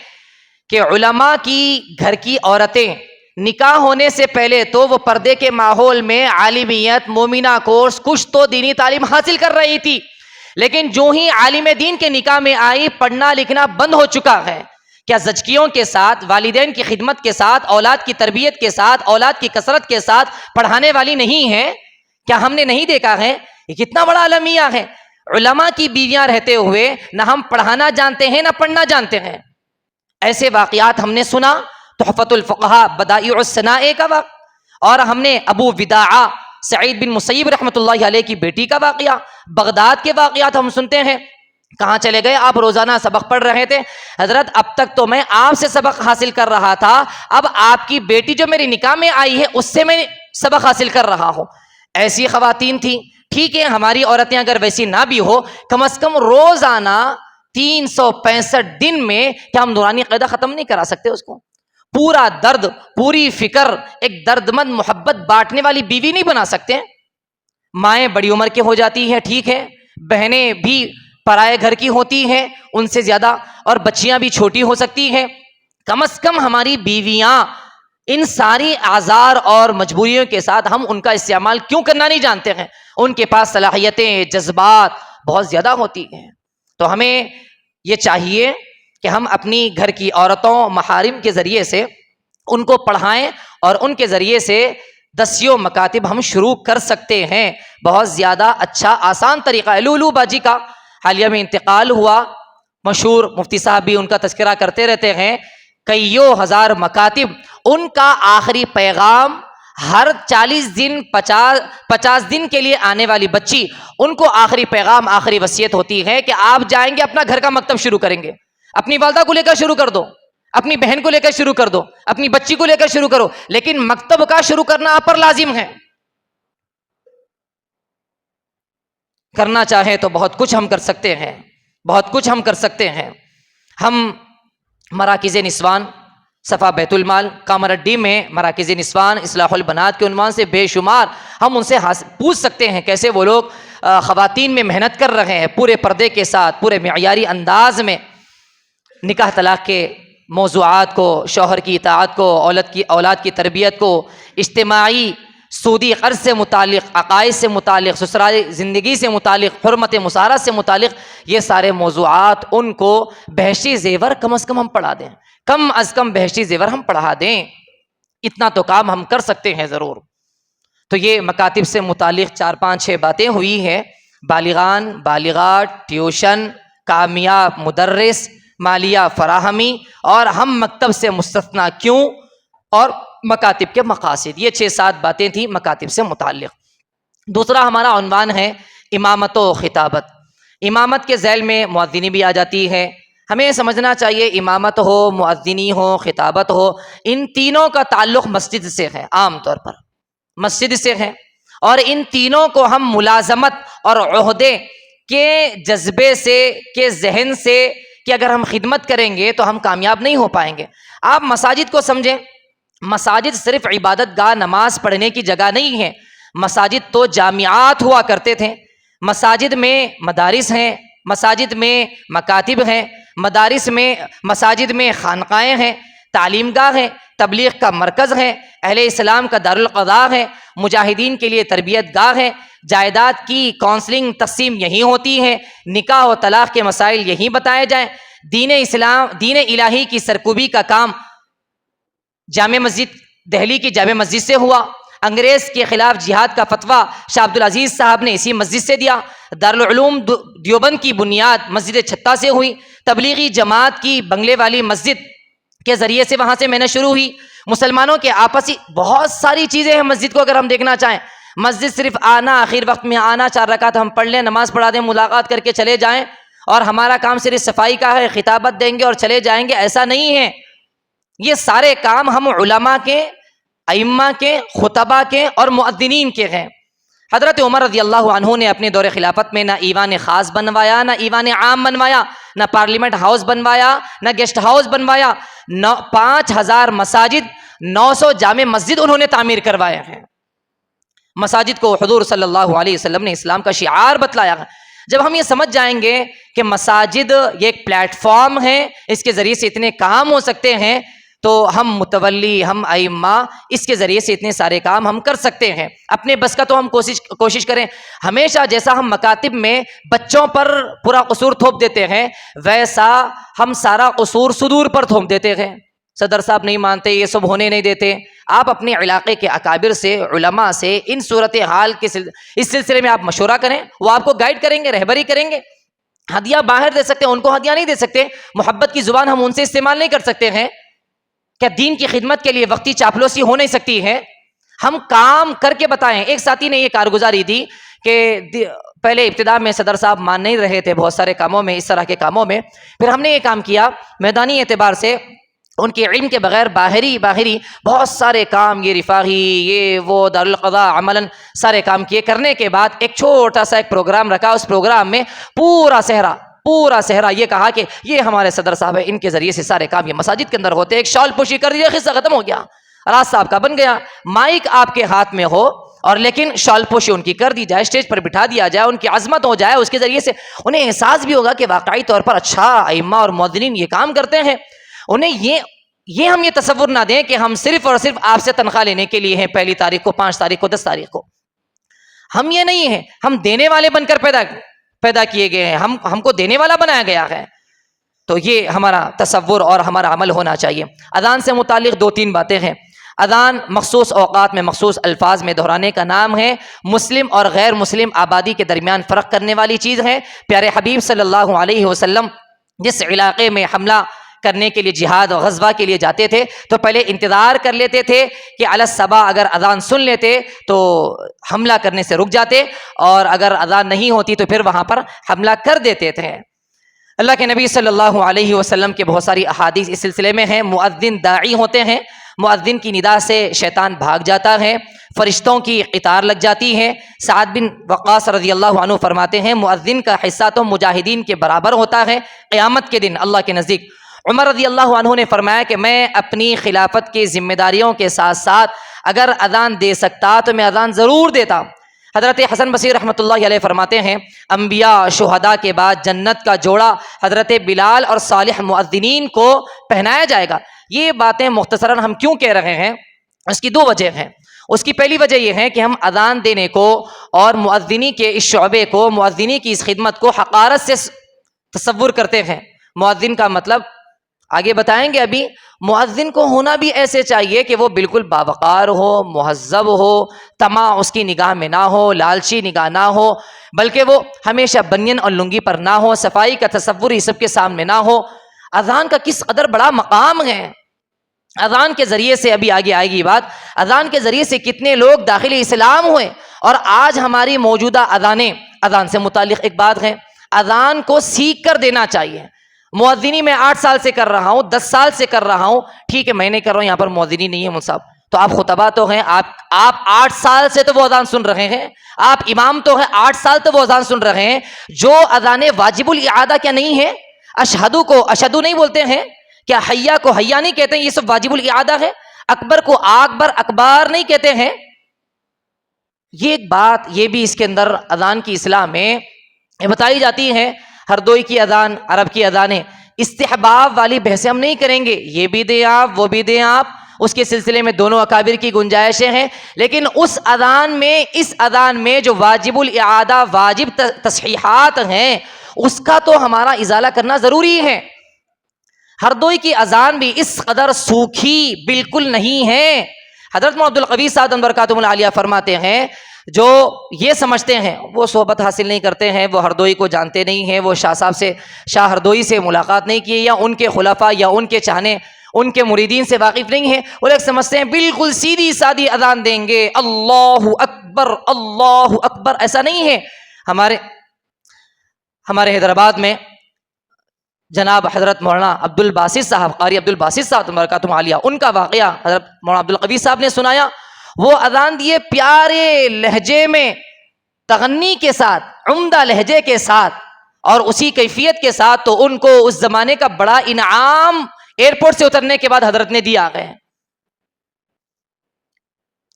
کہ علماء کی گھر کی عورتیں نکاح ہونے سے پہلے تو وہ پردے کے ماحول میں عالمیت، مومنہ کورس، کچھ تو دینی تعلیم حاصل کر رہی تھی، لیکن جو ہی عالم دین کے نکاح میں آئی، پڑھنا لکھنا بند ہو چکا ہے. کیا زچگیوں کے ساتھ، والدین کی خدمت کے ساتھ، اولاد کی تربیت کے ساتھ، اولاد کی کثرت کے ساتھ پڑھانے والی نہیں ہے؟ کیا ہم نے نہیں دیکھا ہے؟ یہ کتنا بڑا المیہ ہے. علماء کی بیویاں رہتے ہوئے نہ ہم پڑھانا جانتے ہیں نہ پڑھنا جانتے ہیں. ایسے واقعات ہم نے سنا. تحفۃ الفقہاء بدائع الصنائع کا واقعہ، اور ہم نے ابو وداع سعید بن مسیب رحمۃ اللہ علیہ کی بیٹی کا واقعہ، بغداد کے واقعات ہم سنتے ہیں. کہاں چلے گئے آپ؟ روزانہ سبق پڑھ رہے تھے. حضرت اب تک تو میں آپ سے سبق حاصل کر رہا تھا، اب آپ کی بیٹی جو میری نکاح میں آئی ہے اس سے میں سبق حاصل کر رہا ہوں. ایسی خواتین تھیں. ٹھیک ہے، ہماری عورتیں اگر ویسی نہ بھی ہو، کم از کم روزانہ 365 دن میں کیا ہم نورانی قاعدہ ختم نہیں کرا سکتے؟ اس کو پورا درد، پوری فکر، ایک درد مند محبت بانٹنے والی بیوی نہیں بنا سکتے؟ مائیں بڑی عمر کے ہو جاتی ہیں، ٹھیک ہے، بہنیں بھی پرائے گھر کی ہوتی ہیں ان سے زیادہ، اور بچیاں بھی چھوٹی ہو سکتی ہیں. کم از کم ہماری بیویاں ان ساری آزار اور مجبوریوں کے ساتھ ہم ان کا استعمال کیوں کرنا نہیں جانتے ہیں؟ ان کے پاس صلاحیتیں، جذبات بہت زیادہ ہوتی ہیں. تو ہمیں یہ چاہیے کہ ہم اپنی گھر کی عورتوں، محارم کے ذریعے سے ان کو پڑھائیں، اور ان کے ذریعے سے دسیوں مکاتب ہم شروع کر سکتے ہیں. بہت زیادہ اچھا آسان طریقہ ہے. لولو باجی کا حالیہ میں انتقال ہوا، مشہور مفتی صاحب بھی ان کا تذکرہ کرتے رہتے ہیں. کئیوں ہزار مکاتب، ان کا آخری پیغام ہر 40 دن 50 دن کے لیے آنے والی بچی، ان کو آخری پیغام، آخری وصیت ہوتی ہے کہ آپ جائیں گے اپنا گھر کا مکتب شروع کریں گے. اپنی والدہ کو لے کر شروع کر دو، اپنی بہن کو لے کر شروع کر دو، اپنی بچی کو لے کر شروع کرو، لیکن مکتب کا شروع کرنا آپ پر لازم ہے. کرنا چاہیں تو بہت کچھ ہم کر سکتے ہیں. بہت کچھ ہم کر سکتے ہیں. ہم مراکز نسوان صفا بیت المال کامرڈی میں مراکز نسوان اصلاح البنات کے عنوان سے بے شمار ہم ان سے پوچھ سکتے ہیں کیسے وہ لوگ خواتین میں محنت کر رہے ہیں پورے پردے کے ساتھ, پورے معیاری انداز میں نکاح طلاق کے موضوعات کو, شوہر کی اطاعت کو, اولاد کی تربیت کو, اجتماعی سودی قرض سے متعلق, عقائد سے متعلق, سسرالی زندگی سے متعلق, حرمت مسارت سے متعلق, یہ سارے موضوعات ان کو بہشتی زیور کم از کم ہم پڑھا دیں, کم از کم بہشتی زیور ہم پڑھا دیں. اتنا تو کام ہم کر سکتے ہیں ضرور. تو یہ مکاتب سے متعلق 4-5-6 باتیں ہوئی ہیں. بالغان, بالغات, ٹیوشن, کامیاب مدرس, مالیہ فراہمی, اور ہم مکتب سے مستثنیٰ کیوں, اور مکاتب کے مقاصد. یہ 6-7 باتیں تھیں مکاتب سے متعلق. دوسرا ہمارا عنوان ہے امامت و خطابت. امامت کے ذیل میں مؤذنی بھی آ جاتی ہے. ہمیں سمجھنا چاہیے امامت ہو, مؤذنی ہو, خطابت ہو, ان تینوں کا تعلق مسجد سے ہے, عام طور پر مسجد سے ہے. اور ان تینوں کو ہم ملازمت اور عہدے کے جذبے سے, کے ذہن سے, کہ اگر ہم خدمت کریں گے تو ہم کامیاب نہیں ہو پائیں گے. آپ مساجد کو سمجھیں, مساجد صرف عبادت گاہ نماز پڑھنے کی جگہ نہیں ہے. مساجد تو جامعات ہوا کرتے تھے. مساجد میں مدارس ہیں, مساجد میں مکاتب ہیں, مساجد میں خانقاہیں ہیں, تعلیم گاہ ہیں, تبلیغ کا مرکز ہے, اہل اسلام کا دارالقضاء ہے, مجاہدین کے لیے تربیت گاہ ہے, جائیداد کی کونسلنگ تقسیم یہیں ہوتی ہے, نکاح و طلاق کے مسائل یہیں بتائے جائیں, دین اسلام, دین الہی کی سرکوبی کا کام جامع مسجد, دہلی کی جامع مسجد سے ہوا. انگریز کے خلاف جہاد کا فتویٰ شاہ عبد العزیز صاحب نے اسی مسجد سے دیا. دارالعلوم دیوبند کی بنیاد مسجد چھتہ سے ہوئی. تبلیغی جماعت کی بنگلے والی مسجد کے ذریعے سے وہاں سے میں نے شروع ہوئی. مسلمانوں کے آپسی بہت ساری چیزیں ہیں مسجد کو اگر ہم دیکھنا چاہیں. مسجد صرف آنا, آخر وقت میں آنا, 4 رکعت ہم پڑھ لیں, نماز پڑھا دیں, ملاقات کر کے چلے جائیں, اور ہمارا کام صرف صفائی کا ہے, خطابت دیں گے اور چلے جائیں گے, ایسا نہیں ہے. یہ سارے کام ہم علماء کے, ائمہ کے, خطبہ کے اور مؤذنین کے ہیں. حضرت عمر رضی اللہ عنہ نے اپنے دور خلافت میں نہ ایوان خاص بنوایا, نہ ایوان عام بنوایا, نہ پارلیمنٹ ہاؤس بنوایا, نہ گیسٹ ہاؤس بنوایا. 5000 مساجد, 900 جامع مسجد انہوں نے تعمیر کروائے ہیں. مساجد کو حضور صلی اللہ علیہ وسلم نے اسلام کا شعار بتلایا ہے. جب ہم یہ سمجھ جائیں گے کہ مساجد یہ ایک پلیٹ فارم ہے, اس کے ذریعے سے اتنے کام ہو سکتے ہیں, تو ہم متولی, ہم ائمہ, اس کے ذریعے سے اتنے سارے کام ہم کر سکتے ہیں. اپنے بس کا تو ہم کوشش کریں. ہمیشہ جیسا ہم مکاتب میں بچوں پر پورا قصور تھوپ دیتے ہیں, ویسا ہم سارا قصور صدور پر تھوپ دیتے ہیں. صدر صاحب نہیں مانتے, یہ سب ہونے نہیں دیتے. آپ اپنے علاقے کے اکابر سے, علماء سے ان صورتحال کے اس سلسلے میں آپ مشورہ کریں, وہ آپ کو گائیڈ کریں گے, رہبری کریں گے. ہدیہ باہر دے سکتے ہیں, ان کو ہدیہ نہیں دے سکتے. محبت کی زبان ہم ان سے استعمال نہیں کر سکتے ہیں. کیا دین کی خدمت کے لیے وقتی چاپلوسی ہو نہیں سکتی ہے؟ ہم کام کر کے بتائیں. ایک ساتھی نے یہ کارگزاری دی کہ پہلے ابتدا میں صدر صاحب مان نہیں رہے تھے بہت سارے کاموں میں, اس طرح کے کاموں میں. پھر ہم نے یہ کام کیا میدانی اعتبار سے, ان کے علم کے بغیر باہری بہت سارے کام, یہ رفاہی, یہ وہ, دارالقضاء, عملاً سارے کام کیے. کرنے کے بعد ایک چھوٹا سا ایک پروگرام رکھا. اس پروگرام میں پورا صحرا یہ کہا کہ یہ ہمارے صدر صاحب ہیں, ان کے ذریعے سے سارے کام یہ مساجد کے اندر ہوتے. ایک شال پوشی کر دیا, قصہ ختم ہو گیا, راز صاحب کا بن گیا. مائک آپ کے ہاتھ میں ہو اور لیکن شال پوشی ان کی کر دی جائے, اسٹیج پر بٹھا دیا جائے, ان کی عظمت ہو جائے, اس کے ذریعے سے انہیں احساس بھی ہوگا کہ واقعی طور پر اچھا ائمہ اور مؤذنین یہ کام کرتے ہیں. انہیں یہ ہم یہ تصور نہ دیں کہ ہم صرف اور صرف آپ سے تنخواہ لینے کے لیے ہیں, 1 تاریخ کو, 5 تاریخ کو, 10 تاریخ کو. ہم یہ نہیں ہیں, ہم دینے والے بن کر پیدا کیے گئے ہیں, ہم کو دینے والا بنایا گیا ہے. تو یہ ہمارا تصور اور ہمارا عمل ہونا چاہیے. اذان سے متعلق 2-3 باتیں ہیں. اذان مخصوص اوقات میں مخصوص الفاظ میں دہرانے کا نام ہے. مسلم اور غیر مسلم آبادی کے درمیان فرق کرنے والی چیز ہے. پیارے حبیب صلی اللہ علیہ وسلم جس علاقے میں حملہ کرنے کے لیے, جہاد اور غزوہ کے لیے جاتے تھے, تو پہلے انتظار کر لیتے تھے کہ علی الصبا اگر اذان سن لیتے تو حملہ کرنے سے رک جاتے, اور اگر اذان نہیں ہوتی تو پھر وہاں پر حملہ کر دیتے تھے. اللہ کے نبی صلی اللہ علیہ وسلم کے بہت ساری احادیث اس سلسلے میں ہیں. مؤذن داعی ہوتے ہیں. مؤذن کی ندا سے شیطان بھاگ جاتا ہے، فرشتوں کی قطار لگ جاتی ہے۔ سعد بن وقاص رضی اللہ عنہ فرماتے ہیں مؤذن کا حصہ تو مجاہدین کے برابر ہوتا ہے قیامت کے دن اللہ کے نزدیک۔ عمر رضی اللہ عنہ نے فرمایا کہ میں اپنی خلافت کی ذمہ داریوں کے ساتھ ساتھ اگر اذان دے سکتا تو میں اذان ضرور دیتا۔ حضرت حسن بصری رحمۃ اللہ علیہ فرماتے ہیں انبیاء شہداء کے بعد جنت کا جوڑا حضرت بلال اور صالح مؤذنین کو پہنایا جائے گا۔ یہ باتیں مختصراً ہم کیوں کہہ رہے ہیں، اس کی دو وجہ ہیں۔ اس کی پہلی وجہ یہ ہے کہ ہم اذان دینے کو اور مؤذنی کے اس شعبے کو، مؤذنی کی اس خدمت کو حقارت سے تصور کرتے ہیں۔ مؤذن کا مطلب آگے بتائیں گے ابھی، مؤذن کو ہونا بھی ایسے چاہیے کہ وہ بالکل باوقار ہو، مہذب ہو، طمع اس کی نگاہ میں نہ ہو، لالچی نگاہ نہ ہو، بلکہ وہ ہمیشہ بنین اور لنگی پر نہ ہو، صفائی کا تصور ہی سب کے سامنے نہ ہو۔ اذان کا کس قدر بڑا مقام ہے، اذان کے ذریعے سے ابھی آگے آئے گی بات، اذان کے ذریعے سے کتنے لوگ داخل اسلام ہوئے۔ اور آج ہماری موجودہ اذانیں، اذان سے متعلق ایک بات ہے، اذان کو سیکھ کر دینا چاہیے۔ مؤذنی میں 8 سال سے کر رہا ہوں، 10 سال سے کر رہا ہوں، ٹھیک ہے میں نہیں کر رہا ہوں، یہاں پر مؤذنی نہیں ہے مول صاحب، تو آپ خطبہ تو ہیں، آپ 8 سال سے تو وہ اذان سن رہے ہیں، آپ امام تو ہیں، 8 سال تو وہ اذان سن رہے ہیں۔ جو اذان واجب الاعادہ کیا نہیں ہے؟ اشہدو کو اشہدو نہیں بولتے ہیں کیا؟ حیا کو حیا نہیں کہتے ہیں؟ یہ سب واجب الاعادہ ہے۔ اکبر کو اکبر اکبار نہیں کہتے ہیں؟ یہ ایک بات یہ بھی اس کے اندر اذان کی اصلاح میں بتائی جاتی ہے۔ ہردوئی کی اذان، عرب کی اذانیں، استحباب والی بحثیں ہم نہیں کریں گے، یہ بھی دیں آپ وہ بھی دیں آپ، اس کے سلسلے میں دونوں اکابر کی گنجائشیں ہیں، لیکن اس اذان میں جو واجب الاعادہ واجب تصحیحات ہیں اس کا تو ہمارا ازالہ کرنا ضروری ہے۔ ہردوئی کی اذان بھی اس قدر سوکھی بالکل نہیں ہے۔ حضرت مولانا عبدالقوی صاحب برکاتہم العالیہ فرماتے ہیں جو یہ سمجھتے ہیں، وہ صحبت حاصل نہیں کرتے ہیں، وہ ہردوئی کو جانتے نہیں ہیں، وہ شاہ ہردوئی سے ملاقات نہیں کی، یا ان کے خلفاء یا ان کے چاہنے ان کے مریدین سے واقف نہیں ہیں، وہ لوگ سمجھتے ہیں بالکل سیدھی سادی اذان دیں گے، اللہ اکبر اللہ اکبر، ایسا نہیں ہے۔ ہمارے حیدرآباد میں جناب حضرت مولانا عبد الباسط صاحب، قاری عبد الباسط صاحب برکاتہم عالیہ، ان کا واقعہ حضرت مولانا عبدالقوی صاحب نے سنایا۔ وہ اذان دیے پیارے لہجے میں، تغنی کے ساتھ، عمدہ لہجے کے ساتھ اور اسی کیفیت کے ساتھ، تو ان کو اس زمانے کا بڑا انعام ایئرپورٹ سے اترنے کے بعد حضرت نے دیا گئے۔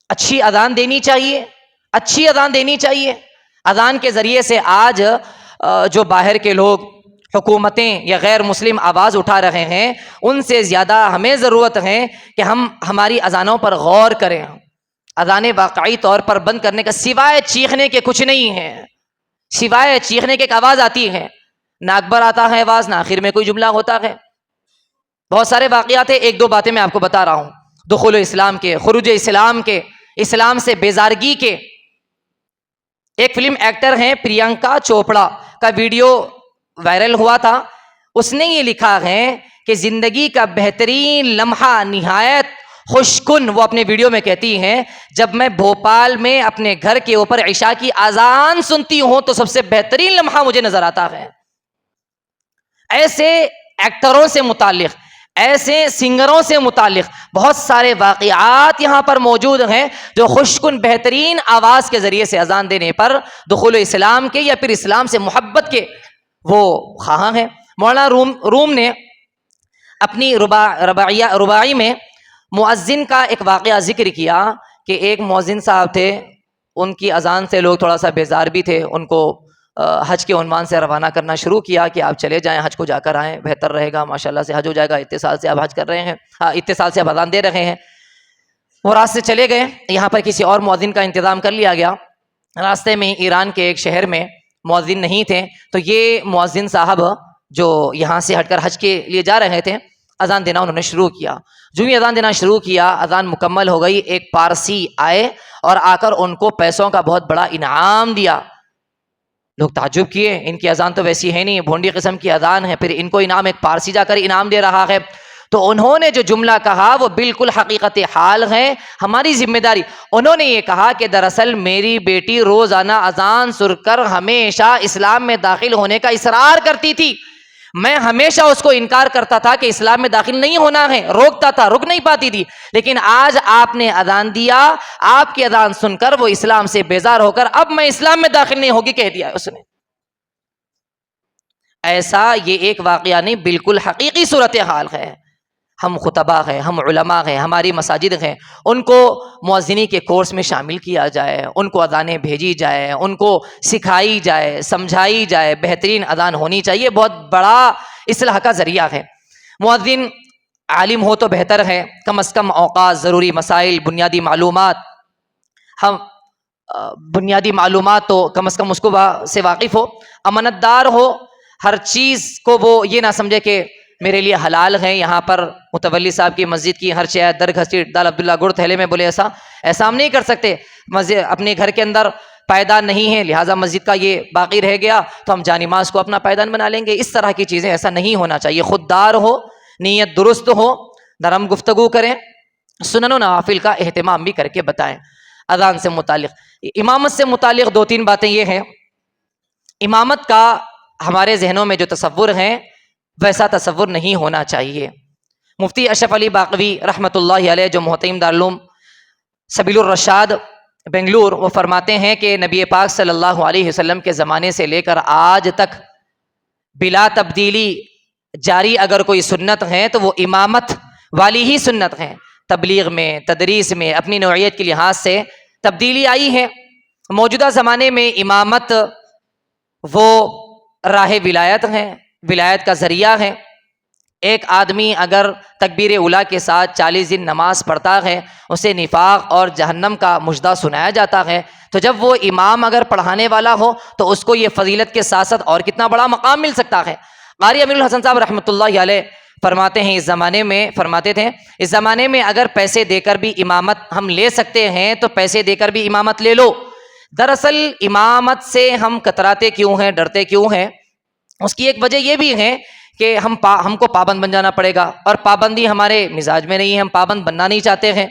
اچھی اذان دینی چاہیے، اچھی اذان دینی چاہیے۔ اذان کے ذریعے سے آج جو باہر کے لوگ، حکومتیں یا غیر مسلم آواز اٹھا رہے ہیں، ان سے زیادہ ہمیں ضرورت ہے کہ ہم ہماری اذانوں پر غور کریں۔ اذانیں واقعی طور پر بند کرنے کا سوائے چیخنے کے کچھ نہیں ہے، سوائے چیخنے کے ایک آواز آتی ہے، نہ اکبر آتا ہے آواز، نہ آخر میں کوئی جملہ ہوتا ہے۔ بہت سارے واقعات ہیں، ایک دو باتیں میں آپ کو بتا رہا ہوں، دخول اسلام کے، خروج اسلام کے، اسلام سے بیزارگی کے۔ ایک فلم ایکٹر ہیں پرینکا چوپڑا کا ویڈیو وائرل ہوا تھا، اس نے یہ لکھا ہے کہ زندگی کا بہترین لمحہ نہایت خوشکن، وہ اپنے ویڈیو میں کہتی ہیں، جب میں بھوپال میں اپنے گھر کے اوپر عشاء کی اذان سنتی ہوں تو سب سے بہترین لمحہ مجھے نظر آتا ہے۔ ایسے ایکٹروں سے متعلق، ایسے سنگروں سے متعلق بہت سارے واقعات یہاں پر موجود ہیں جو خوشکن بہترین آواز کے ذریعے سے اذان دینے پر دخول اسلام کے یا پھر اسلام سے محبت کے وہ خواہاں ہیں۔ مولانا روم نے اپنی رباعی میں مؤذن کا ایک واقعہ ذکر کیا کہ ایک مؤذن صاحب تھے، ان کی اذان سے لوگ تھوڑا سا بیزار بھی تھے، ان کو حج کے عنوان سے روانہ کرنا شروع کیا کہ آپ چلے جائیں، حج کو جا کر آئیں، بہتر رہے گا، ماشاءاللہ سے حج ہو جائے گا، اتصال سے آپ حج کر رہے ہیں، اتصال سے آپ اذان دے رہے ہیں۔ وہ راستے چلے گئے، یہاں پر کسی اور مؤذن کا انتظام کر لیا گیا۔ راستے میں ایران کے ایک شہر میں مؤذن نہیں تھے، تو یہ مؤذن صاحب جو یہاں سے ہٹ کر حج کے لیے جا رہے تھے، اذان دینا انہوں نے شروع کیا۔ جو ہی اذان دینا شروع کیا، اذان مکمل ہو گئی، ایک پارسی آئے اور آ کر ان کو پیسوں کا بہت بڑا انعام دیا۔ لوگ تعجب کیے، ان کی اذان تو ویسی ہے نہیں، بھونڈی قسم کی اذان ہے، پھر ان کو انعام، ایک پارسی جا کر انعام دے رہا ہے۔ تو انہوں نے جو جملہ کہا وہ بالکل حقیقت حال ہے، ہماری ذمہ داری۔ انہوں نے یہ کہا کہ دراصل میری بیٹی روزانہ اذان سن کر ہمیشہ اسلام میں داخل ہونے کا اصرار کرتی تھی، میں ہمیشہ اس کو انکار کرتا تھا کہ اسلام میں داخل نہیں ہونا ہے، روکتا تھا، رک نہیں پاتی تھی، لیکن آج آپ نے اذان دیا، آپ کی اذان سن کر وہ اسلام سے بیزار ہو کر اب میں اسلام میں داخل نہیں ہوگی کہہ دیا اس نے۔ ایسا یہ ایک واقعہ نہیں، بالکل حقیقی صورتحال ہے۔ ہم خطبہ ہیں، ہم علماء ہیں، ہماری مساجد ہیں، ان کو مؤذنی کے کورس میں شامل کیا جائے، ان کو اذانیں بھیجی جائے، ان کو سکھائی جائے، سمجھائی جائے، بہترین اذان ہونی چاہیے، بہت بڑا اصلاح کا ذریعہ ہے۔ مؤذن عالم ہو تو بہتر ہے، کم از کم اوقات، ضروری مسائل، بنیادی معلومات، ہم بنیادی معلومات تو کم از کم اس کو سے واقف ہو، امانت دار ہو، ہر چیز کو وہ یہ نہ سمجھے کہ میرے لیے حلال ہے، یہاں پر متولی صاحب کی مسجد کی ہر چیز در گھسیٹ دال عبداللہ گڑ تھیلے میں بولے ایسا ہم نہیں کر سکتے، مسجد اپنے گھر کے اندر پائیدان نہیں ہے لہٰذا مسجد کا یہ باقی رہ گیا تو ہم جانماز کو اپنا پائیدان بنا لیں گے، اس طرح کی چیزیں ایسا نہیں ہونا چاہیے۔ خوددار ہو، نیت درست ہو، نرم گفتگو کریں، سنن و نوافل کا اہتمام بھی کر کے بتائیں۔ اذان سے متعلق، امامت سے متعلق دو تین باتیں یہ ہیں، امامت کا ہمارے ذہنوں میں جو تصور ہے ویسا تصور نہیں ہونا چاہیے۔ مفتی اشرف علی باقوی رحمۃ اللہ علیہ جو محتمم دارالعلوم سبیل الرشاد بنگلور، وہ فرماتے ہیں کہ نبی پاک صلی اللہ علیہ وسلم کے زمانے سے لے کر آج تک بلا تبدیلی جاری اگر کوئی سنت ہے تو وہ امامت والی ہی سنت ہے۔ تبلیغ میں، تدریس میں، اپنی نوعیت کے لحاظ سے تبدیلی آئی ہے۔ موجودہ زمانے میں امامت وہ راہ ولایت ہے، ولایت کا ذریعہ ہے۔ ایک آدمی اگر تکبیر اولیٰ کے ساتھ 40 دن نماز پڑھتا ہے، اسے نفاق اور جہنم کا مژدہ سنایا جاتا ہے، تو جب وہ امام اگر پڑھانے والا ہو تو اس کو یہ فضیلت کے ساتھ ساتھ اور کتنا بڑا مقام مل سکتا ہے۔ قاری امیر الحسن صاحب رحمۃ اللہ علیہ فرماتے ہیں، فرماتے تھے اس زمانے میں اگر پیسے دے کر بھی امامت ہم لے سکتے ہیں تو پیسے دے کر بھی امامت لے لو۔ دراصل امامت سے ہم کتراتے کیوں ہیں، ڈرتے کیوں ہیں؟ اس کی ایک وجہ یہ بھی ہے کہ ہم کو پابند بن جانا پڑے گا، اور پابندی ہمارے مزاج میں نہیں ہے، ہم پابند بننا نہیں چاہتے ہیں،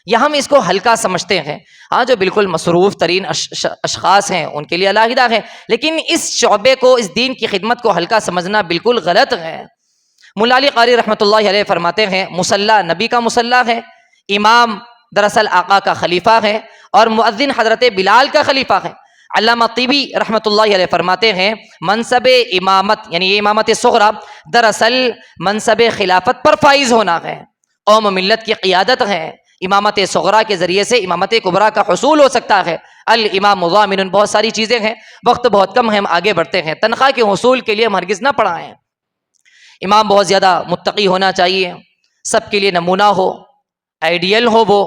یا ہم اس کو ہلکا سمجھتے ہیں۔ ہاں، جو بالکل مصروف ترین اشخاص ہیں ان کے لیے علیحدہ ہے، لیکن اس شعبے کو، اس دین کی خدمت کو ہلکا سمجھنا بالکل غلط ہے۔ مولا علی قاری رحمۃ اللہ علیہ فرماتے ہیں، مصلی نبی کا مصلی ہے، امام دراصل آقا کا خلیفہ ہے، اور مؤذن حضرت بلال کا خلیفہ ہے۔ علامہ طیبی رحمۃ اللہ علیہ فرماتے ہیں، منصب امامت یعنی یہ امامت صغریٰ دراصل منصب خلافت پر فائز ہونا ہے، قوم ملت کی قیادت ہے۔ امامت صغریٰ کے ذریعے سے امامت کبریٰ کا حصول ہو سکتا ہے۔ الامام ضامن، بہت ساری چیزیں ہیں، وقت بہت کم ہے، ہم آگے بڑھتے ہیں۔ تنخواہ کے حصول کے لیے ہم ہرگز نہ پڑھائیں۔ امام بہت زیادہ متقی ہونا چاہیے، سب کے لیے نمونہ ہو، آئیڈیل ہو، وہ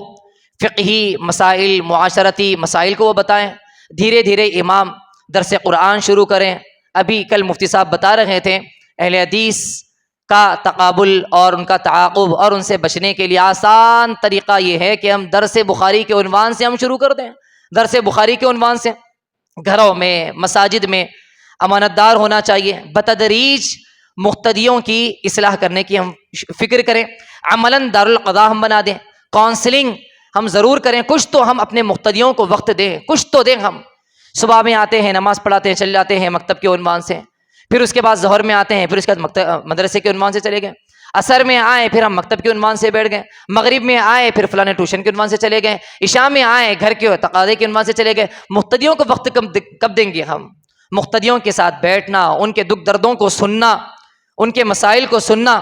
فقہی مسائل، معاشرتی مسائل کو وہ بتائیں۔ دھیرے دھیرے امام درس قرآن شروع کریں۔ ابھی کل مفتی صاحب بتا رہے تھے، اہل حدیث کا تقابل اور ان کا تعاقب اور ان سے بچنے کے لیے آسان طریقہ یہ ہے کہ ہم درس بخاری کے عنوان سے ہم شروع کر دیں۔ درس بخاری کے عنوان سے گھروں میں، مساجد میں امانت دار ہونا چاہیے۔ بتدریج مقتدیوں کی اصلاح کرنے کی ہم فکر کریں، عملاً دارالقضاء ہم بنا دیں، کونسلنگ ہم ضرور کریں، کچھ تو ہم اپنے مقتدیوں کو وقت دیں، کچھ تو دیں۔ ہم صبح میں آتے ہیں، نماز پڑھاتے ہیں، چل جاتے ہیں مکتب کے عنوان سے، پھر اس کے بعد ظہر میں آتے ہیں، پھر اس کے بعد مدرسے کے عنوان سے چلے گئے، عصر میں آئے پھر ہم مکتب کے عنوان سے بیٹھ گئے، مغرب میں آئے پھر فلاں ٹیوشن کے عنوان سے چلے گئے، عشاء میں آئے گھر کے تقاضے کے عنوان سے چلے گئے۔ مقتدیوں کو وقت کب دیں گے ہم؟ مقتدیوں کے ساتھ بیٹھنا، ان کے دکھ دردوں کو سننا، ان کے مسائل کو سننا۔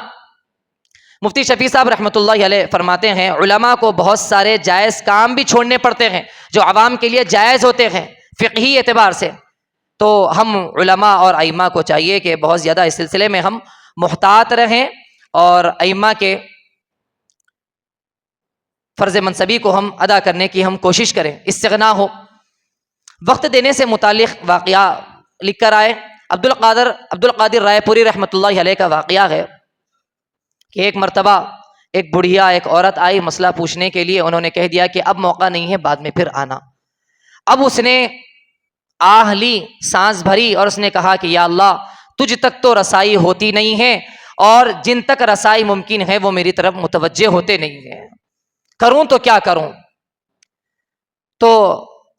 مفتی شفیع صاحب رحمۃ اللہ علیہ فرماتے ہیں، علماء کو بہت سارے جائز کام بھی چھوڑنے پڑتے ہیں جو عوام کے لیے جائز ہوتے ہیں فقہی اعتبار سے، تو ہم علماء اور ائمہ کو چاہیے کہ بہت زیادہ اس سلسلے میں ہم محتاط رہیں اور ائمہ کے فرض منصبی کو ہم ادا کرنے کی ہم کوشش کریں، استغنا ہو۔ وقت دینے سے متعلق واقعہ لکھ کر آئے، عبد القادر رائے پوری رحمۃ اللہ علیہ کا واقعہ ہے کہ ایک مرتبہ ایک بڑھیا ایک عورت آئی مسئلہ پوچھنے کے لیے، انہوں نے کہہ دیا کہ اب موقع نہیں ہے، بعد میں پھر آنا۔ اب اس نے آہ لی، سانس بھری، اور اس نے کہا کہ یا اللہ، تجھ تک تو رسائی ہوتی نہیں ہے، اور جن تک رسائی ممکن ہے وہ میری طرف متوجہ ہوتے نہیں ہیں، کروں تو کیا کروں؟ تو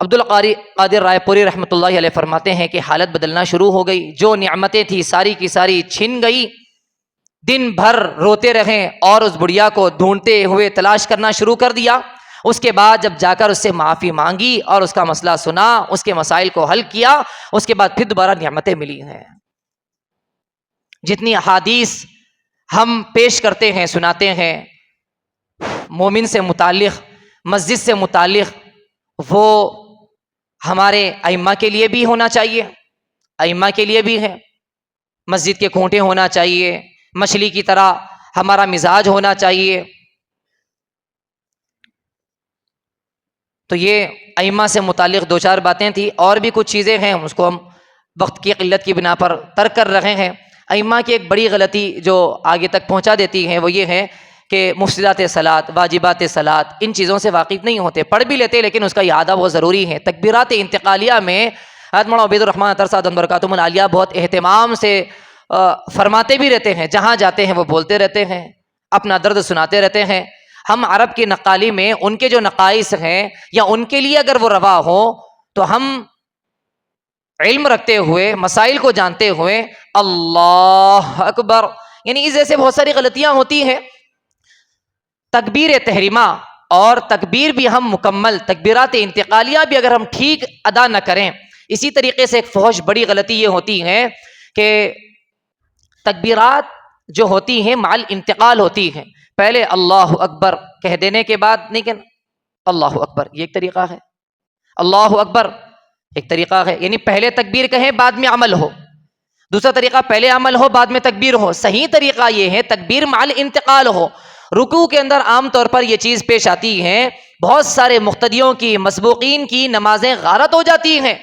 عبدالقادر رائے پوری رحمۃ اللہ علیہ فرماتے ہیں کہ حالت بدلنا شروع ہو گئی، جو نعمتیں تھیں ساری کی ساری چھن گئی، دن بھر روتے رہے اور اس بڑھیا کو ڈھونڈتے ہوئے تلاش کرنا شروع کر دیا۔ اس کے بعد جب جا کر اس سے معافی مانگی اور اس کا مسئلہ سنا، اس کے مسائل کو حل کیا، اس کے بعد پھر دوبارہ نعمتیں ملی ہیں۔ جتنی احادیث ہم پیش کرتے ہیں، سناتے ہیں مومن سے متعلق، مسجد سے متعلق، وہ ہمارے ائمہ کے لیے بھی ہونا چاہیے، ائمہ کے لیے بھی ہے۔ مسجد کے کھونٹے ہونا چاہیے، مچھلی کی طرح ہمارا مزاج ہونا چاہیے۔ تو یہ ائمہ سے متعلق دو چار باتیں تھیں، اور بھی کچھ چیزیں ہیں، اس کو ہم وقت کی قلت کی بنا پر ترک کر رہے ہیں۔ ائمہ کی ایک بڑی غلطی جو آگے تک پہنچا دیتی ہے وہ یہ ہے کہ مفسدات صلاۃ، واجبات صلاۃ، ان چیزوں سے واقف نہیں ہوتے، پڑھ بھی لیتے لیکن اس کا اعادہ بہت ضروری ہے۔ تکبیرات انتقالیہ میں حضرت مولانا عبید الرحمن ترساد برکاتہم العالیہ بہت اہتمام سے فرماتے بھی رہتے ہیں، جہاں جاتے ہیں وہ بولتے رہتے ہیں، اپنا درد سناتے رہتے ہیں۔ ہم عرب کی نقالی میں ان کے جو نقائص ہیں یا ان کے لیے اگر وہ روا ہو تو ہم علم رکھتے ہوئے، مسائل کو جانتے ہوئے اللہ اکبر، یعنی اس جیسے بہت ساری غلطیاں ہوتی ہیں۔ تکبیر تحریمہ اور تکبیر بھی ہم مکمل، تکبیرات انتقالیہ بھی اگر ہم ٹھیک ادا نہ کریں، اسی طریقے سے ایک فحش بڑی غلطی یہ ہوتی ہے کہ تکبیرات جو ہوتی ہیں مال انتقال ہوتی ہیں، پہلے اللہ اکبر کہہ دینے کے بعد نہیں کہ اللہ اکبر، یہ ایک طریقہ ہے۔ اللہ اکبر ایک طریقہ ہے، یعنی پہلے تکبیر کہیں بعد میں عمل ہو۔ دوسرا طریقہ پہلے عمل ہو بعد میں تکبیر ہو۔ صحیح طریقہ یہ ہے تکبیر مال انتقال ہو۔ رکوع کے اندر عام طور پر یہ چیز پیش آتی ہے، بہت سارے مقتدیوں کی، مسبوقین کی نمازیں غارت ہو جاتی ہیں،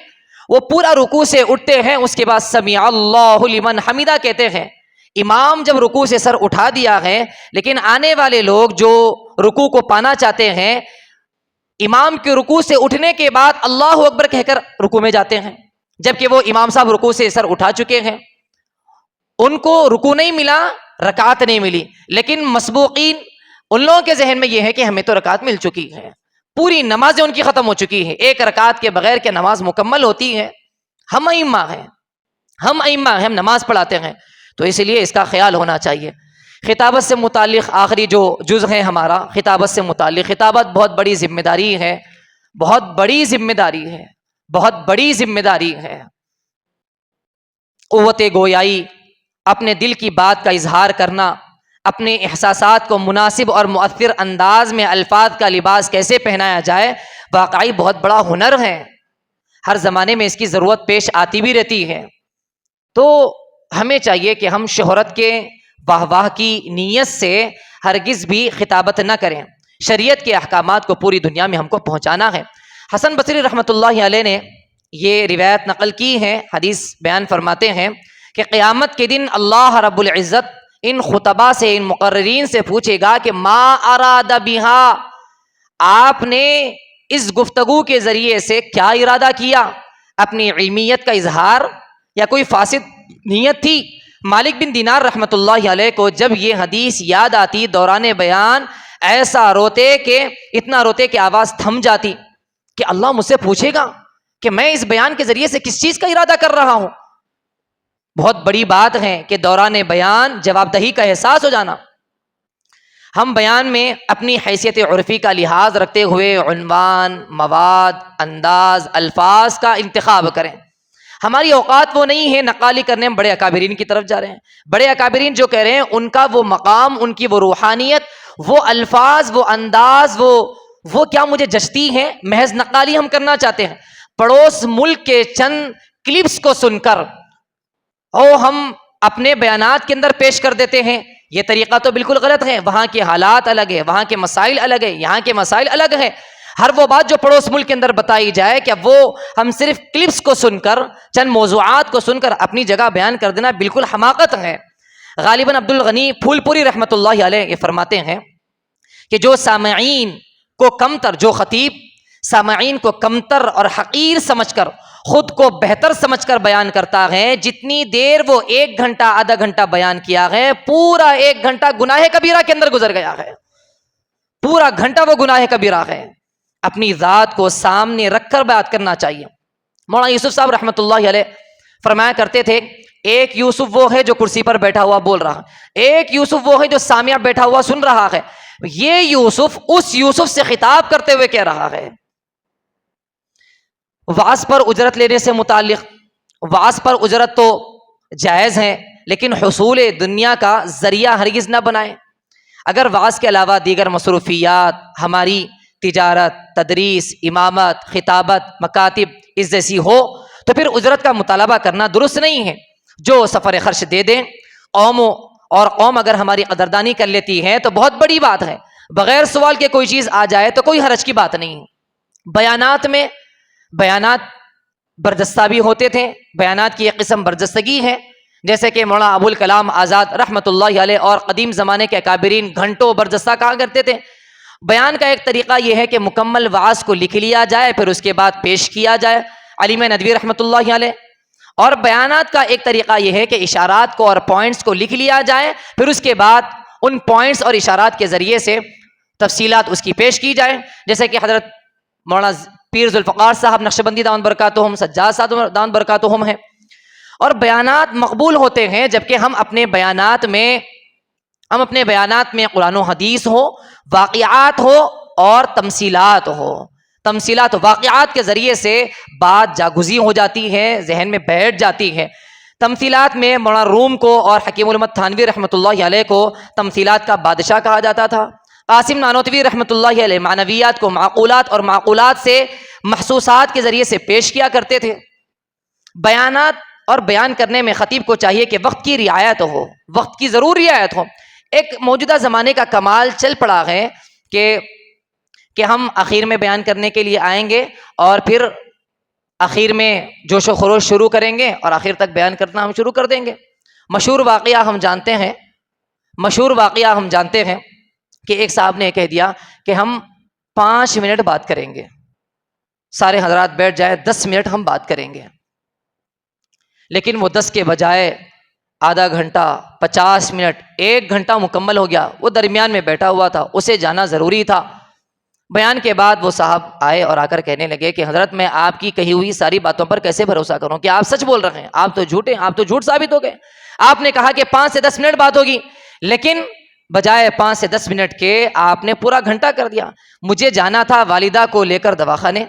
وہ پورا رکوع سے اٹھتے ہیں، اس کے بعد سمیع اللہ لمن حمیدہ کہتے ہیں۔ امام جب رکوع سے سر اٹھا دیا ہے، لیکن آنے والے لوگ جو رکوع کو پانا چاہتے ہیں، امام کے رکوع سے اٹھنے کے بعد اللہ اکبر کہہ کر رکوع میں جاتے ہیں، جبکہ وہ امام صاحب رکوع سے سر اٹھا چکے ہیں، ان کو رکوع نہیں ملا، رکعت نہیں ملی۔ لیکن مسبوقین، ان لوگوں کے ذہن میں یہ ہے کہ ہمیں تو رکعت مل چکی ہے، پوری نمازیں ان کی ختم ہو چکی ہیں، ایک رکعت کے بغیر کہ نماز مکمل ہوتی ہے۔ ہم ائمہ ہیں، ہم نماز پڑھاتے ہیں، تو اس لیے اس کا خیال ہونا چاہیے۔ خطابت سے متعلق آخری جو جز ہے ہمارا، خطابت سے متعلق، خطابت بہت بڑی ذمہ داری ہے، بہت بڑی ذمہ داری ہے، بہت بڑی ذمہ داری ہے۔ قوت گویائی، اپنے دل کی بات کا اظہار کرنا، اپنے احساسات کو مناسب اور مؤثر انداز میں الفاظ کا لباس کیسے پہنایا جائے، واقعی بہت بڑا ہنر ہے۔ ہر زمانے میں اس کی ضرورت پیش آتی بھی رہتی ہے۔ تو ہمیں چاہیے کہ ہم شہرت کے، واہ واہ کی نیت سے ہرگز بھی خطابت نہ کریں۔ شریعت کے احکامات کو پوری دنیا میں ہم کو پہنچانا ہے۔ حسن بصری رحمۃ اللہ علیہ نے یہ روایت نقل کی ہے، حدیث بیان فرماتے ہیں کہ قیامت کے دن اللہ رب العزت ان خطباء سے، ان مقررین سے پوچھے گا کہ ما اراد بہا، آپ نے اس گفتگو کے ذریعے سے کیا ارادہ کیا؟ اپنی علمیت کا اظہار یا کوئی فاسد نیت تھی؟ مالک بن دینار رحمۃ اللہ علیہ کو جب یہ حدیث یاد آتی دوران بیان، ایسا روتے کہ اتنا روتے کہ آواز تھم جاتی کہ اللہ مجھ سے پوچھے گا کہ میں اس بیان کے ذریعے سے کس چیز کا ارادہ کر رہا ہوں۔ بہت بڑی بات ہے کہ دوران بیان جواب دہی کا احساس ہو جانا۔ ہم بیان میں اپنی حیثیت عرفی کا لحاظ رکھتے ہوئے عنوان، مواد، انداز، الفاظ کا انتخاب کریں۔ ہماری اوقات وہ نہیں ہے نقالی کرنے، ہم بڑے اکابرین کی طرف جا رہے ہیں۔ بڑے اکابرین جو کہہ رہے ہیں ان کا وہ مقام، ان کی وہ روحانیت، وہ الفاظ، وہ انداز، وہ کیا مجھے جچتی ہے، محض نقالی ہم کرنا چاہتے ہیں۔ پڑوس ملک کے چند کلپس کو سن کر ہم اپنے بیانات کے اندر پیش کر دیتے ہیں، یہ طریقہ تو بالکل غلط ہے۔ وہاں کے حالات الگ ہے، وہاں کے مسائل الگ ہے، یہاں کے مسائل الگ ہیں۔ ہر وہ بات جو پڑوس ملک کے اندر بتائی جائے، کہ وہ ہم صرف کلپس کو سن کر، چند موضوعات کو سن کر اپنی جگہ بیان کر دینا بالکل حماقت ہے۔ غالباً عبد الغنی پھول پوری رحمۃ اللہ علیہ یہ فرماتے ہیں کہ جو سامعین کو کمتر، جو خطیب سامعین کو کمتر اور حقیر سمجھ کر، خود کو بہتر سمجھ کر بیان کرتا ہے، جتنی دیر وہ 1 گھنٹہ، آدھا گھنٹہ بیان کیا ہے، پورا 1 گھنٹہ گناہ کبیرہ کے اندر گزر گیا ہے، پورا گھنٹہ وہ گناہ کبیرہ ہے۔ اپنی ذات کو سامنے رکھ کر بات کرنا چاہیے۔ مولانا یوسف صاحب رحمۃ اللہ علیہ فرمایا کرتے تھے ایک یوسف وہ ہے جو کرسی پر بیٹھا ہوا بول رہا ہے، ایک یوسف وہ ہے جو سامع بیٹھا ہوا سن رہا ہے، یہ یوسف اس یوسف سے خطاب کرتے ہوئے کہہ رہا ہے۔ وعظ پر اجرت لینے سے متعلق، وعظ پر اجرت تو جائز ہے لیکن حصول دنیا کا ذریعہ ہرگز نہ بنائیں۔ اگر وعظ کے علاوہ دیگر مصروفیات، ہماری تجارت، تدریس، امامت، خطابت، مکاتب اس جیسی ہو تو پھر اجرت کا مطالبہ کرنا درست نہیں ہے۔ جو سفر خرچ دے دیں، قوم اگر ہماری قدردانی کر لیتی ہے تو بہت بڑی بات ہے، بغیر سوال کے کوئی چیز آ جائے تو کوئی حرج کی بات نہیں ہے۔ بیانات برجستہ بھی ہوتے تھے، بیانات کی ایک قسم برجستگی ہے، جیسے کہ مولانا ابوالکلام آزاد رحمۃ اللہ علیہ اور قدیم زمانے کے اکابرین گھنٹوں برجستہ کہا کرتے تھے۔ بیان کا ایک طریقہ یہ ہے کہ مکمل وعظ کو لکھ لیا جائے پھر اس کے بعد پیش کیا جائے، علیم ندوی رحمۃ اللہ علیہ۔ اور بیانات کا ایک طریقہ یہ ہے کہ اشارات کو اور پوائنٹس کو لکھ لیا جائے پھر اس کے بعد ان پوائنٹس اور اشارات کے ذریعے سے تفصیلات اس کی پیش کی جائے، جیسے کہ حضرت مولانا پیر ذوالفقار صاحب نقشبندی دامت برکاتہم، سجاد صاحب دامت برکاتہم ہیں۔ اور بیانات مقبول ہوتے ہیں جبکہ ہم اپنے بیانات میں قرآن و حدیث ہو، واقعات ہو اور تمثیلات ہو۔ تمثیلات و واقعات کے ذریعے سے بات جاگزی ہو جاتی ہے، ذہن میں بیٹھ جاتی ہے۔ تمثیلات میں مولانا روم کو اور حکیم الامت تھانوی رحمۃ اللہ علیہ کو تمثیلات کا بادشاہ کہا جاتا تھا۔ قاسم نانوتوی رحمۃ اللہ علیہ معنویات کو معقولات اور معقولات سے محسوسات کے ذریعے سے پیش کیا کرتے تھے۔ بیانات اور بیان کرنے میں خطیب کو چاہیے کہ وقت کی رعایت ہو، وقت کی ضرور رعایت ہو۔ ایک موجودہ زمانے کا کمال چل پڑا ہے کہ ہم اخیر میں بیان کرنے کے لیے آئیں گے اور پھر اخیر میں جوش و خروش شروع کریں گے اور آخر تک بیان کرنا ہم شروع کر دیں گے۔ مشہور واقعہ ہم جانتے ہیں کہ ایک صاحب نے کہہ دیا کہ ہم 5 منٹ بات کریں گے، سارے حضرات بیٹھ جائے 10 منٹ ہم بات کریں گے، لیکن وہ 10 کے بجائے آدھا گھنٹہ، 50 منٹ، 1 گھنٹہ مکمل ہو گیا۔ وہ درمیان میں بیٹھا ہوا تھا، اسے جانا ضروری تھا۔ بیان کے بعد وہ صاحب آئے اور آ کر کہنے لگے کہ حضرت میں آپ کی کہی ہوئی ساری باتوں پر کیسے بھروسہ کروں کہ آپ سچ بول رہے ہیں، آپ تو جھوٹے ہیں، آپ تو جھوٹ ثابت ہو گئے۔ آپ نے کہا کہ 5 سے 10 منٹ بات ہوگی، لیکن بجائے 5 سے 10 منٹ کے آپ نے پورا گھنٹہ کر دیا۔ مجھے جانا تھا والدہ کو لے کر دواخانے،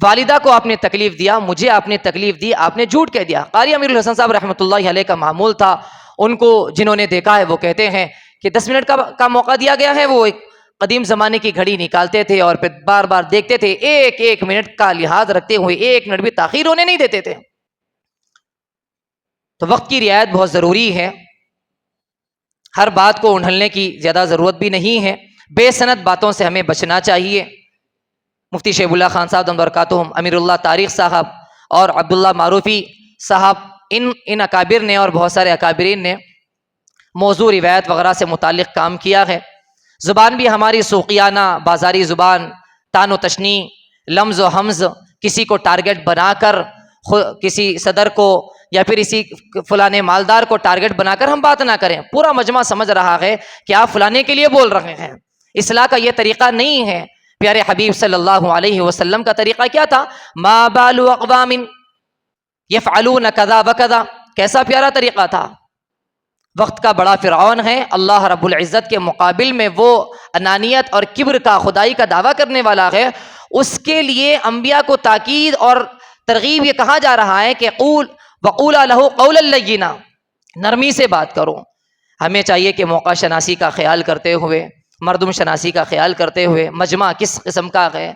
والدہ کو آپ نے تکلیف دیا، مجھے آپ نے تکلیف دی، آپ نے جھوٹ کہہ دیا۔ قاری امیر الحسن صاحب رحمۃ اللہ علیہ کا معمول تھا، ان کو جنہوں نے دیکھا ہے وہ کہتے ہیں کہ 10 منٹ کا موقع دیا گیا ہے، وہ ایک قدیم زمانے کی گھڑی نکالتے تھے اور پھر بار بار دیکھتے تھے، ایک ایک منٹ کا لحاظ رکھتے ہوئے 1 منٹ بھی تاخیر ہونے نہیں دیتے تھے۔ تو وقت کی رعایت بہت ضروری ہے، ہر بات کو انڈھلنے کی زیادہ ضرورت بھی نہیں ہے، بے سند باتوں سے ہمیں بچنا چاہیے۔ مفتی شیب اللہ خان صاحب دامت برکاتہم، امیر اللہ تاریخ صاحب اور عبداللہ معروفی صاحب، ان اکابر نے اور بہت سارے اکابرین نے موضوع روایت وغیرہ سے متعلق کام کیا ہے۔ زبان بھی ہماری سوقیانہ بازاری زبان، تان و تشنیع، لمز و حمز، کسی کو ٹارگٹ بنا کر، کسی صدر کو یا پھر اسی فلانے مالدار کو ٹارگٹ بنا کر ہم بات نہ کریں۔ پورا مجمع سمجھ رہا ہے کہ آپ فلانے کے لیے بول رہے ہیں، اصلاح کا یہ طریقہ نہیں ہے۔ پیارے حبیب صلی اللہ علیہ وسلم کا طریقہ کیا تھا؟ ما بال اقوام یفعلون کذا وکذا، کیسا پیارا طریقہ تھا۔ وقت کا بڑا فرعون ہے، اللہ رب العزت کے مقابل میں وہ انانیت اور کبر کا، خدائی کا دعویٰ کرنے والا ہے۔ اس کے لیے انبیاء کو تاکید اور ترغیب یہ کہا جا رہا ہے کہ وَقُولَا لَهُ قَوْلًا لَّيِّنًا، نرمی سے بات کرو۔ ہمیں چاہیے کہ موقع شناسی کا خیال کرتے ہوئے، مردم شناسی کا خیال کرتے ہوئے، مجمع کس قسم کا ہے،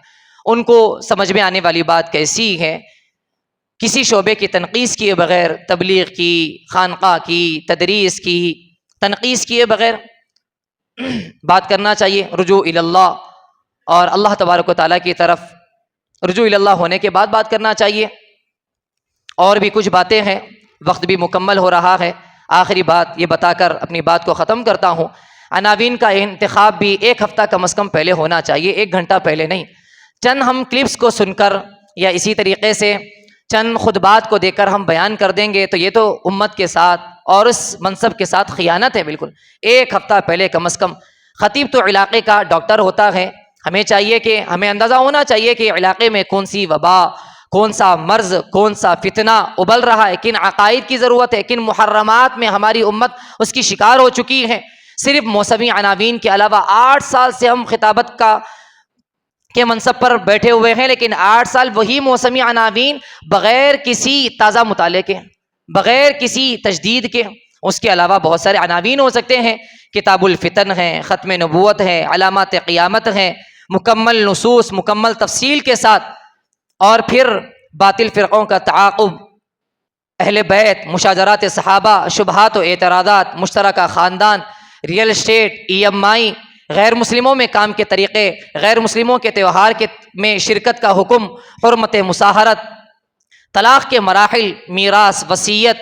ان کو سمجھ میں آنے والی بات کیسی ہے، کسی شعبے کی تنقیص کیے بغیر، تبلیغ کی، خانقاہ کی، تدریس کی تنقیص کیے بغیر بات کرنا چاہیے۔ رجوع اللہ اور اللہ تبارک و تعالیٰ کی طرف رجوع اللہ ہونے کے بعد بات کرنا چاہیے۔ اور بھی کچھ باتیں ہیں، وقت بھی مکمل ہو رہا ہے۔ آخری بات یہ بتا کر اپنی بات کو ختم کرتا ہوں، عناوین کا انتخاب بھی 1 ہفتہ کم از کم پہلے ہونا چاہیے، 1 گھنٹہ پہلے نہیں۔ چند ہم کلپس کو سن کر یا اسی طریقے سے چند خطبات کو دیکھ کر ہم بیان کر دیں گے تو یہ تو امت کے ساتھ اور اس منصب کے ساتھ خیانت ہے۔ بالکل 1 ہفتہ پہلے کم از کم، خطیب تو علاقے کا ڈاکٹر ہوتا ہے، ہمیں چاہیے کہ ہمیں اندازہ ہونا چاہیے کہ علاقے میں کون سی وبا، کون سا مرض، کون سا فتنہ ابل رہا ہے، کن عقائد کی ضرورت ہے، کن محرمات میں ہماری امت اس کی شکار ہو چکی ہے۔ صرف موسمی عناوین کے علاوہ 8 سال سے ہم خطابت کے منصب پر بیٹھے ہوئے ہیں، لیکن 8 سال وہی موسمی عناوین بغیر کسی تازہ مطالعے کے، بغیر کسی تجدید کے، اس کے علاوہ بہت سارے عناوین ہو سکتے ہیں، کتاب الفتن ہے، ختم نبوت ہے، علامات قیامت ہے، مکمل نصوص، مکمل تفصیل کے ساتھ، اور پھر باطل فرقوں کا تعاقب، اہل بیت، مشاجرات صحابہ، شبہات و اعتراضات، مشترکہ خاندان، ریئل اسٹیٹ، EMI، غیر مسلموں میں کام کے طریقے، غیر مسلموں کے تہوار میں شرکت کا حکم، حرمت مصاہرت، طلاق کے مراحل، میراث، وصیت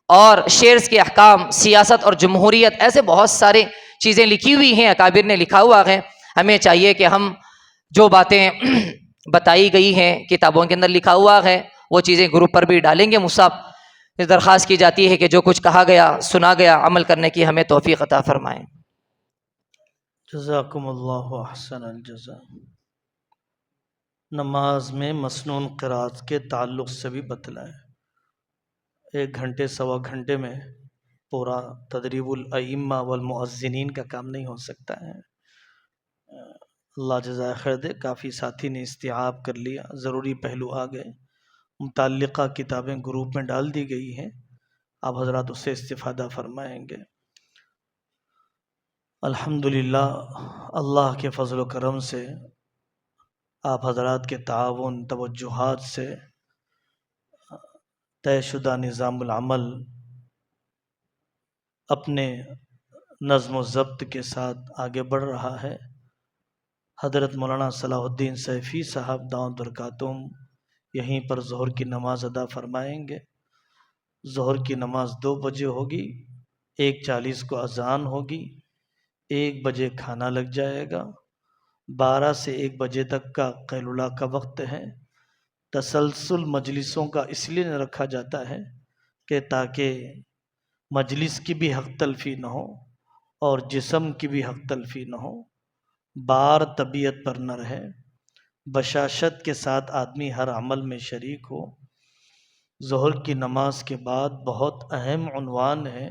اور شیئرز کے احکام، سیاست اور جمہوریت، ایسے بہت سارے چیزیں لکھی ہوئی ہیں، اکابر نے لکھا ہوا ہے۔ ہمیں چاہیے کہ ہم جو باتیں بتائی گئی ہیں، کتابوں کے اندر لکھا ہوا ہے، وہ چیزیں گروپ پر بھی ڈالیں گے مصعب۔ درخواست کی جاتی ہے کہ جو کچھ کہا گیا، سنا گیا، عمل کرنے کی ہمیں توفیق عطا فرمائیں۔ جزاکم اللہ احسن الجزا۔ نماز میں مسنون قرات کے تعلق سے بھی بتلائیں۔ 1 گھنٹے، سوا گھنٹے میں پورا تدریب الائمہ والمؤذنین کا کام نہیں ہو سکتا ہے۔ اللہ جزائے خیر دے، کافی ساتھی نے استیعاب کر لیا، ضروری پہلو آ گئے، متعلقہ کتابیں گروپ میں ڈال دی گئی ہیں، آپ حضرات اس سے استفادہ فرمائیں گے۔ الحمدللہ اللہ کے فضل و کرم سے آپ حضرات کے تعاون، توجہات سے طے شدہ نظام العمل اپنے نظم و ضبط کے ساتھ آگے بڑھ رہا ہے۔ حضرت مولانا صلاح الدین سیفی صاحب دامت برکاتہم یہیں پر ظہر کی نماز ادا فرمائیں گے۔ ظہر کی نماز 2 بجے ہوگی، 1:40 کو اذان ہوگی، 1 بجے کھانا لگ جائے گا، 12 سے 1 بجے تک کا قیلولہ کا وقت ہے۔ تسلسل مجلسوں کا اس لیے نہ رکھا جاتا ہے کہ تاکہ مجلس کی بھی حق تلفی نہ ہو اور جسم کی بھی حق تلفی نہ ہو، بار طبیعت پر نہ رہے، بشاشت کے ساتھ آدمی ہر عمل میں شریک ہو۔ ظہر کی نماز کے بعد بہت اہم عنوان ہے،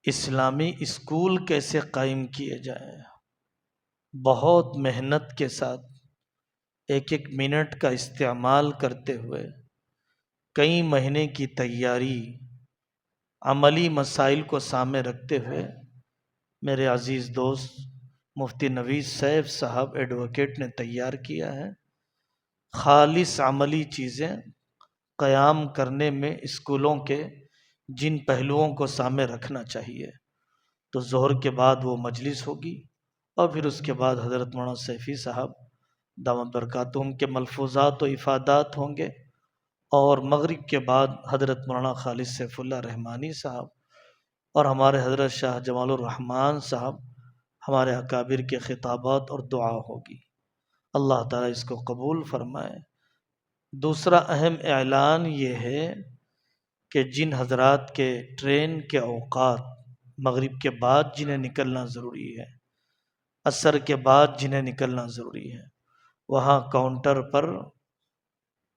اسلامی اسکول کیسے قائم کیے جائیں۔ بہت محنت کے ساتھ 1 منٹ کا استعمال کرتے ہوئے، کئی مہینے کی تیاری، عملی مسائل کو سامنے رکھتے ہوئے، میرے عزیز دوست مفتی نوید سیف صاحب ایڈوکیٹ نے تیار کیا ہے۔ خالص عملی چیزیں قیام کرنے میں اسکولوں کے جن پہلوؤں کو سامنے رکھنا چاہیے، تو ظہر کے بعد وہ مجلس ہوگی، اور پھر اس کے بعد حضرت مولانا سیفی صاحب دامت برکاتہم کے ملفوظات و افادات ہوں گے، اور مغرب کے بعد حضرت مولانا خالد سیف اللہ رحمانی صاحب اور ہمارے حضرت شاہ جمال الرحمن صاحب، ہمارے اکابر کے خطابات اور دعا ہوگی۔ اللہ تعالیٰ اس کو قبول فرمائے۔ دوسرا اہم اعلان یہ ہے کہ جن حضرات کے ٹرین کے اوقات مغرب کے بعد جنہیں نکلنا ضروری ہے، عصر کے بعد جنہیں نکلنا ضروری ہے، وہاں کاؤنٹر پر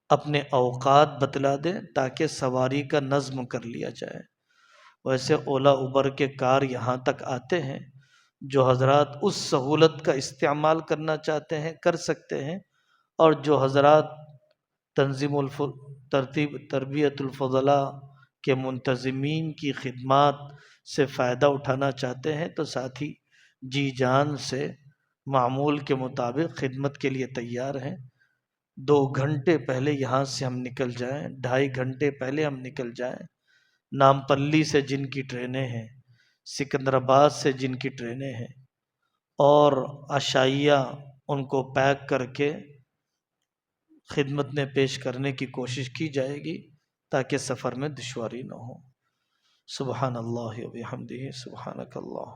اپنے اوقات بتلا دیں تاکہ سواری کا نظم کر لیا جائے۔ ویسے اولا اوبر کے کار یہاں تک آتے ہیں، جو حضرات اس سہولت کا استعمال کرنا چاہتے ہیں کر سکتے ہیں، اور جو حضرات تربیت الفضلاء کے منتظمین کی خدمات سے فائدہ اٹھانا چاہتے ہیں تو ساتھی جی جان سے معمول کے مطابق خدمت کے لیے تیار ہیں۔ 2 گھنٹے پہلے یہاں سے ہم نکل جائیں، 2.5 گھنٹے پہلے ہم نکل جائیں۔ نامپلی سے جن کی ٹرینیں ہیں، سکندرآباد سے جن کی ٹرینیں ہیں، اور عشائیہ ان کو پیک کر کے خدمت میں پیش کرنے کی کوشش کی جائے گی تاکہ سفر میں دشواری نہ ہو۔ سبحان اللہ و بحمدہ، سبحانک اللہ۔